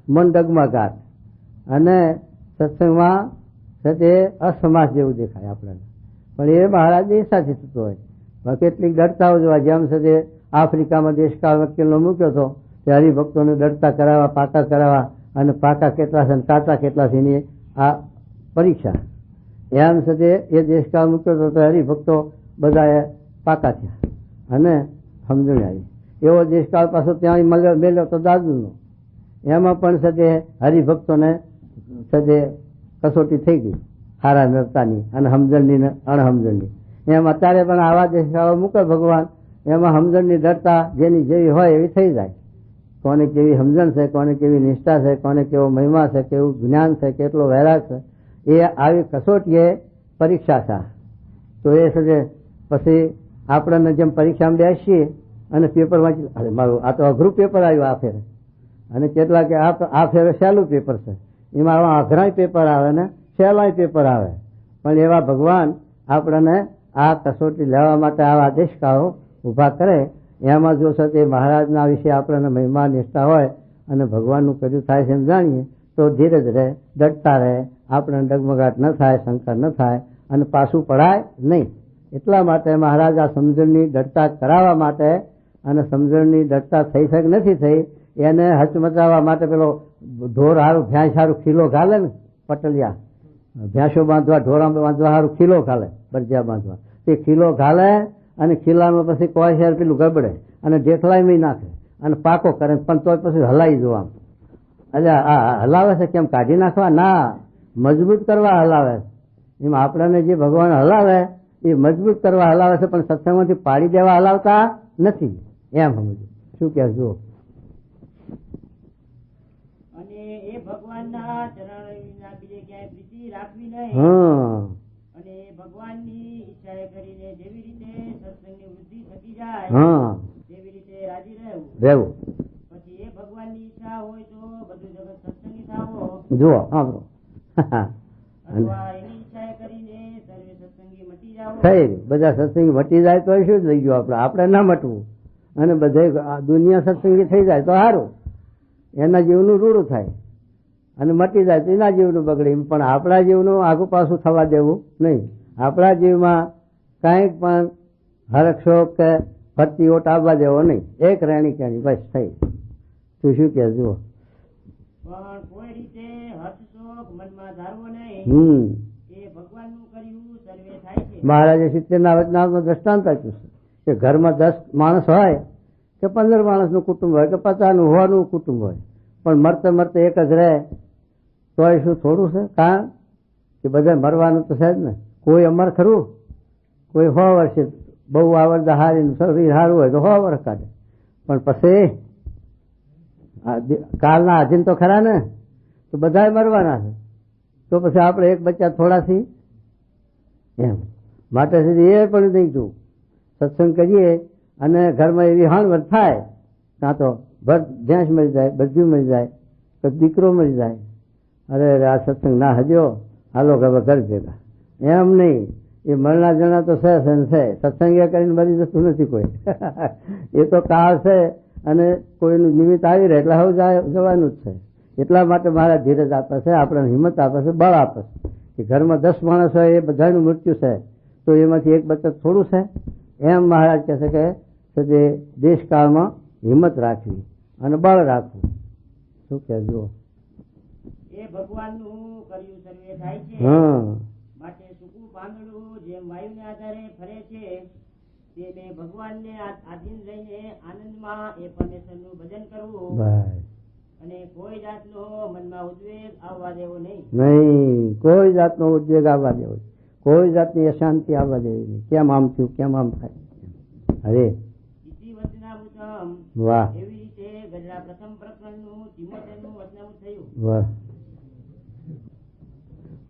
Speaker 2: મન ડગમગાટ, અને સત્સંગમાં તે અસમાસ જેવું દેખાય આપણને. પણ એ મહારાજની ઈચ્છાથી થતું હોય. કેટલીક દડતાઓ જોવા, જેમ છે તે આફ્રિકામાં દેશકાળ વકીલનો મૂક્યો હતો, તે હરિભક્તોને દડતા કરાવવા, પાકા કરાવવા, અને પાકા કેટલા છે કાચા કેટલા છે એની આ પરીક્ષા. એમ છે તે એ દેશકાળ મૂક્યો હતો તો હરિભક્તો બધા પાકા થયા અને સમજણ આવી. એવો દેશકાળ પાછો ત્યાં મેળ્યો તો દાદુનો, એમાં પણ છે તે હરિભક્તોને છે તે કસોટી થઈ ગઈ, સારા નરતાની અને સમજણની ને અણસમજણની. એમ અત્યારે પણ આવા દેશકાળો મૂકે ભગવાન, એમાં સમજણની દરતા જેની જેવી હોય એવી થઈ જાય. કોને કેવી સમજણ છે, કોને કેવી નિષ્ઠા છે, કોને કેવો મહિમા છે, કેવું જ્ઞાન છે, કેટલો વૈરાગ છે, એ આવી કસોટીએ પરીક્ષા છે. તો એ છે પછી આપણને જેમ પરીક્ષામાં બેસીએ અને પેપર વાંચી, અરે મારું આ તો અઘરું પેપર આવ્યું આ ફેરે, અને કેટલાક આ ફેરે સહેલું પેપર છે, એમાં આવા અઘરાય પેપર આવે ને સહેલાય પેપર આવે. પણ એવા ભગવાન આપણને આ કસોટી લેવા માટે આવા દેશકાળો ઉભા કરે. એમાં જો છે તે મહારાજના વિશે આપણને મહિમા નિષ્ઠા હોય અને ભગવાનનું કર્યું થાય છે એમ જાણીએ તો ધીરજ રહે, ડરતા રહે, આપણને ડગમગાટ ન થાય, શંકા ન થાય, અને પાછું પડાય નહીં. એટલા માટે મહારાજ આ સમજણની દડતા કરાવવા માટે, અને સમજણની દડતા થઈ શકે નથી થઈ એને હચમચાવવા માટે પેલો ઢોર હારું ભેંસ હારું ખીલો ઘાલે ને પટલિયા, ભેંસો બાંધવા, ઢોરા બાંધવા સારું ખીલો ઘાલે, બરજિયા બાંધવા. તે ખીલો ઘાલે અને ખીલામાં પછી કોઈ શેર પેલું ગબડે અને ઢેકલાય નાખે અને પાકો કરે, પણ તો પછી હલાવી દો આમ. એટલે આ હલાવે છે કેમ, કાઢી નાખવા? ના, મજબૂત કરવા હલાવે. એમાં આપણને જે ભગવાન હલાવે એ મજબૂત કરવા હલાવે છે, પણ સત્સંગમાંથી પાડી દેવા હલાવતા નથી. એમ સમજવું. શું કે જુઓ.
Speaker 1: અને એ ભગવાનના ચરણ વિના બીજે ક્યાંય પ્રીતિ રાખવી નહીં. અને ભગવાનની ઈચ્છા કરીને જેવી રીતે સત્સંગની વૃદ્ધિ થતી જાય તેવી રીતે રાજી રહેવું. પછી એ ભગવાનની ઈચ્છા હોય તો બધું જગત સત્સંગી થાવો.
Speaker 2: જુઓ
Speaker 1: અથવા એની ઈચ્છા કરીને સર્વે સત્સંગી મટી જાવ.
Speaker 2: થઈ બધા સત્સંગી મટી જાય તો શું થઈ ગયું? આપણે ના મટવું. અને બધે દુનિયા સત્સંગી થઈ જાય તો સારું, એના જીવનું રૂડું થાય. અને મટી જાય તો એના જીવનું બગડે. પણ આપણા જીવનું આગુ પાછું થવા દેવું નહીં. આપણા જીવમાં કાંઈક પણ હરક્ષોક કે ફરતી ઓટ આવવા દેવો નહીં. એક રેણી કેણી બસ થઈ. તું શું કે જુઓ.
Speaker 1: પણ કોઈ રીતે હર્ષશોક મનમાં ધારવો નહીં. એ ભગવાનનું કર્યું સર્વે થાય છે.
Speaker 2: મહારાજે 70ના વચનામૃતમાં દ્રષ્ટાંત આપ્યું છે કે ઘરમાં 10 માણસ હોય કે 15 માણસનું કુટુંબ હોય કે 50નું 100નું કુટુંબ હોય, પણ મરતે મરતે એક જ રહે તોય શું થોડું છે? કારણ કે બધા મરવાનું તો છે જ ને. કોઈ અમર ખરું? કોઈ 100 વર્ષે બહુ આવડતા હારી શરીર સારું હોય તો 100 વર્ષ કાઢે, પણ પછી કાલના આધીન તો ખરા ને, તો બધા મરવાના છે. તો પછી આપણે એક બચ્ચા થોડાથી એમ માટે સુધી એ પણ નહીં જોવું. સત્સંગ કરીએ અને ઘરમાં એવી હાણવટ થાય, કાં તો ભેંસ મરી જાય, બધું મરી જાય, તો દીકરો મરી જાય. અરે આ સત્સંગ ના હજ્યો, હાલો ઘર ભેગા. એમ નહીં, એ મરણા જણા તો છે. સત્સંગ એ કરીને મરી જતું નથી કોઈ. એ તો કાળ છે અને કોઈનું નિમિત્ત આવી રહે એટલે હવે જવાનું જ છે. એટલા માટે મારા ધીરજ આપે છે, આપણને હિંમત આપે છે, બળ આપે છે કે ઘરમાં 10 માણસ હોય એ બધાનું મૃત્યુ છે તો એમાંથી એક બચત થોડું છે. એમ મહારાજ કહે છે કે જે દેશકાળમાં હિંમત રાખવી અને બળ રાખવું. શું કે જુઓ.
Speaker 1: એ ભગવાનનું કર્યું સર્વે થાય છે. માટે સૂકું પાંદડું જેમ વાયુને આધારે ફરે છે તે ભગવાનને આધીન રહીને આનંદમાં એ પરમેશ્વરનું ભજન કરવું. અને કોઈ જાતનો મનમાં ઉદ્વેગ આવવા દેવો નહીં.
Speaker 2: કોઈ જાતનો ઉદ્વેગ આવવા દેવો, કોઈ જાતની અશાંતિ આવવા દેવી નહીં. કેમ આમ થયું, કેમ આમ થાય? અરે વાહ.
Speaker 1: એવી રીતે ગજરા પ્રથમ પ્રકરણનું 73નું વચનામૃત થયું.
Speaker 2: વાહ.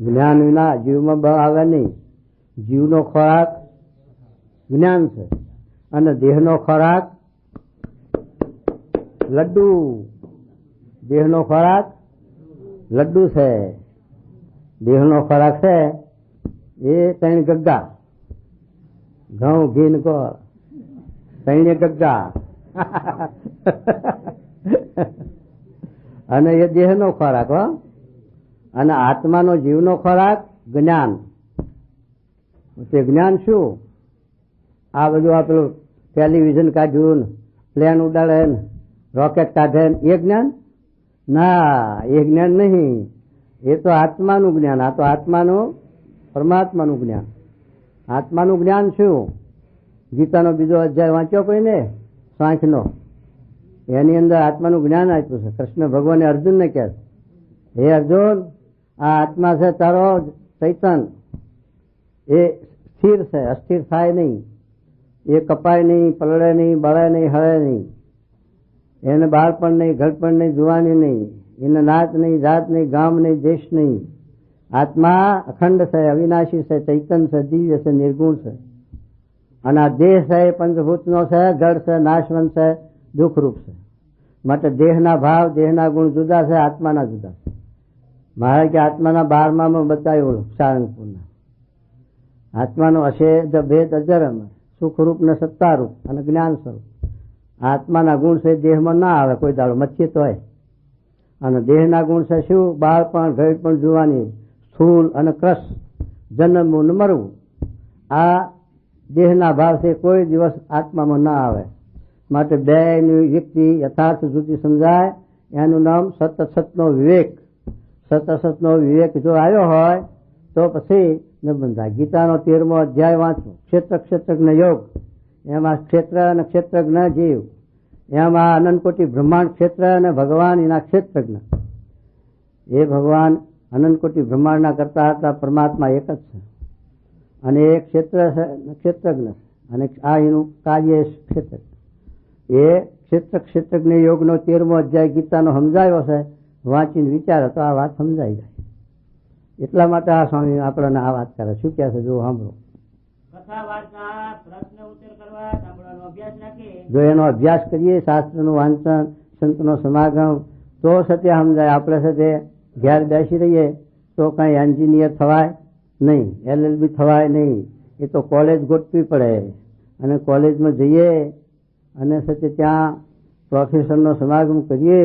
Speaker 2: જ્ઞાન વિના જીવમાં બળ આવે નહીં. જીવનો ખોરાક જ્ઞાન છે અને દેહનો ખોરાક લડ્ડુ. દેહનો ખોરાક લડ્ડુ છે. દેહનો ખોરાક છે એ 3 ગગ્ગા, ઘઉં ઘી ગોળ, 3 ગગ્ગા. અને એ દેહનો ખોરાક હો. અને આત્માનો જીવનો ખોરાક જ્ઞાન. તે જ્ઞાન શું? આ બધું આ પેલું ટેલિવિઝન કાઢ્યું, પ્લેન ઉડાડે, રોકેટ કાઢે, એ જ્ઞાન? ના, એ જ્ઞાન નહીં. એ તો આત્માનું જ્ઞાન. આ તો આત્માનું, પરમાત્માનું જ્ઞાન. આત્માનું જ્ઞાન શું? ગીતાનો બીજો અધ્યાય વાંચ્યો કોઈને? 5નો. એની અંદર આત્માનું જ્ઞાન આપ્યું છે. કૃષ્ણ ભગવાને અર્જુનને કહે, હે અર્જુન, આ આત્મા છે તારો ચૈતન, એ સ્થિર છે, અસ્થિર થાય નહીં. એ કપાય નહીં, પલળે નહીં, બળે નહીં, હળે નહીં. એને બાળપણ નહીં, ઘડપણ નહીં, જુવાની નહીં. એને નાત નહીં, જાત નહીં, ગામ નહીં, દેશ નહીં. આત્મા અખંડ છે, અવિનાશી છે, ચૈતન છે, દિવ્ય છે, નિર્ગુણ છે. અને આ દેહ છે એ પંચભૂતનો છે, જડ છે, નાશવંત છે, દુઃખરૂપ છે. માટે દેહના ભાવ, દેહના ગુણ જુદા છે, આત્માના જુદા છે. મહારાજ કે આત્માના 12માં બતાવ્યું સારંગપુરના. આત્માનો અશેષ ભેદ અજરમ, સુખરૂપ ને સત્તારૂપ અને જ્ઞાન સ્વરૂપ. આત્માના ગુણ છે દેહમાં ના આવે કોઈ દાડો, મચ્છી તો હોય. અને દેહના ગુણ છે શું? બાળપણ, ઘડપણ, જુવાની, સ્થૂલ અને કૃશ, જન્મવું ને મરવું. આ દેહના ભાવ છે કોઈ દિવસ આત્મામાં ના આવે. માટે બેની વ્યક્તિ યથાર્થ જુદી સમજાય, એનું નામ સત અસતનો વિવેક. સત અસતનો વિવેક જો આવ્યો હોય તો પછી ન બંધાય. ગીતાનો 13મો અધ્યાય વાંચો, ક્ષેત્રજ્ઞ યોગ. એમાં ક્ષેત્ર અને ક્ષેત્રજ્ઞ જીવ, એમાં અનંતકોટી બ્રહ્માંડ ક્ષેત્ર અને ભગવાન એના ક્ષેત્રજ્ઞ. એ ભગવાન અનંતકોટી બ્રહ્માંડના કરતા હતા, પરમાત્મા એક જ છે. અને એ ક્ષેત્રજ્ઞ અને આ એનું કાર્ય ક્ષેત્ર. એ ક્ષેત્રજ્ઞ યોગનો 13મો અધ્યાય ગીતાનો સમજાયો છે. વાંચીને વિચારો તો આ વાત સમજાઈ જાય. એટલા માટે આ સ્વામી આપણને આ વાત કરે. શું કહે છે જો સાંભળો. જો એનો અભ્યાસ કરીએ, શાસ્ત્રનું વાંચન, સંતનો સમાગમ, તો સત્ય સમજાય. આપણે સાથે ઘેર બેસી રહીએ તો કઈ એન્જિનિયર થવાય નહીં, LLB થવાય નહીં. એ તો કોલેજ ગોઠવી પડે. અને કોલેજમાં જઈએ અને સત્ય ત્યાં પ્રોફેસરનો સમાગમ કરીએ.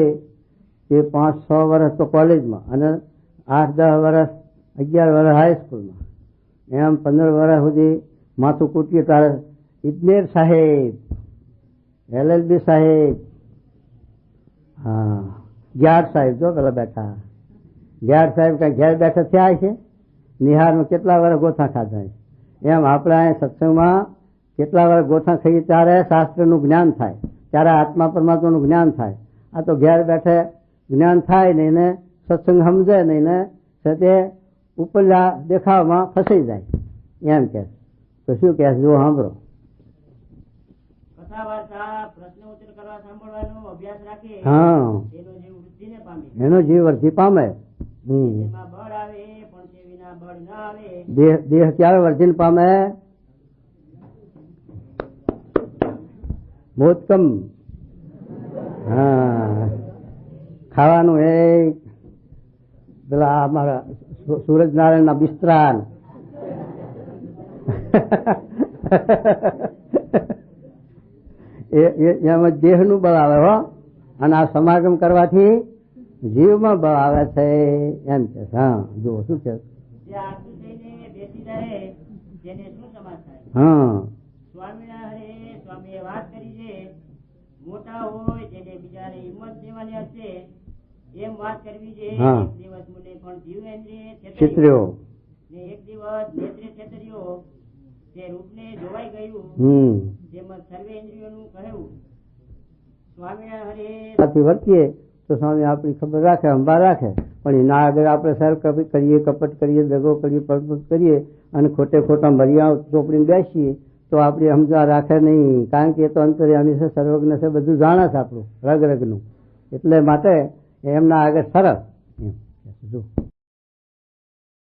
Speaker 2: તે 5-6 વર્ષ તો કોલેજમાં અને 8-10 વર્ષ 11 વર્ષ હાઈસ્કૂલમાં, એમ 15 વર્ષ સુધી માથું કૂટીએ તારે ઇજનેર સાહેબ, LLB સાહેબ, હા ગ્યાર સાહેબ જો પેલા બેઠા. ગ્યાર સાહેબ કઈ ઘેર બેઠા થયા છે? નિહારમાં કેટલા વર્ષ ગોથા ખાધા. એમ આપણે અહીં સત્સંગમાં કેટલા વર્ષ ગોથા ખાઈએ ત્યારે શાસ્ત્રનું જ્ઞાન થાય, ત્યારે આત્મા પરમાત્માનું જ્ઞાન થાય. આ તો ઘેર બેઠે જ્ઞાન થાય નહીં ને સત્સંગ સમજે નહીં ને તે ઉપરલા દેખાવમાં ફસાઈ જાય. એમ કે તો શું કહે જો સાંભળો. હા, એનો જીવ વૃદ્ધિ પામે. દેહ ક્યારે વર્ધન પામે? મોતકમ. હા, ખાવાનું એ પેલા અમારા સૂરજનારાયણ ના બિસ્તરા એમાં દેહ નું બળ આવે હો. અને આ સમાગમ કરવાથી જીવમાં બળ આવે છે એમ કે. હા જો શું કે. હા,
Speaker 1: સ્વામીએ વાત કરી છે, મોટા હોય તેને બીજાને હિંમત દેવાની હશે એમ વાત કરવી છે. એક દિવસ મને પણ જીવેન્દ્રિય છેતર્યો ને એક દિવસ નેત્રે છેતર્યો. તે રૂપને જોવાઈ ગયું તેમજ સર્વે ઇન્દ્રિયોનું કહ્યું. સ્વામિનારાયણ
Speaker 2: વર્તીએ તો સ્વામી આપણી ખબર રાખે, અંબા રાખે. પણ એના આગળ આપણે સર કરીએ, કપટ કરીએ, દગો કરીએ, પરપટ કરીએ અને ખોટે ખોટા મર્યાદા ચોપડીને બેસીએ તો આપણી સમજા રાખે નહીં. કારણ કે એ તો અંતર્યામી છે, સર્વજ્ઞ છે, બધું જાણે છે આપણું રગરગનું. એટલે માટે એમના આગળ સરસ એમ જો.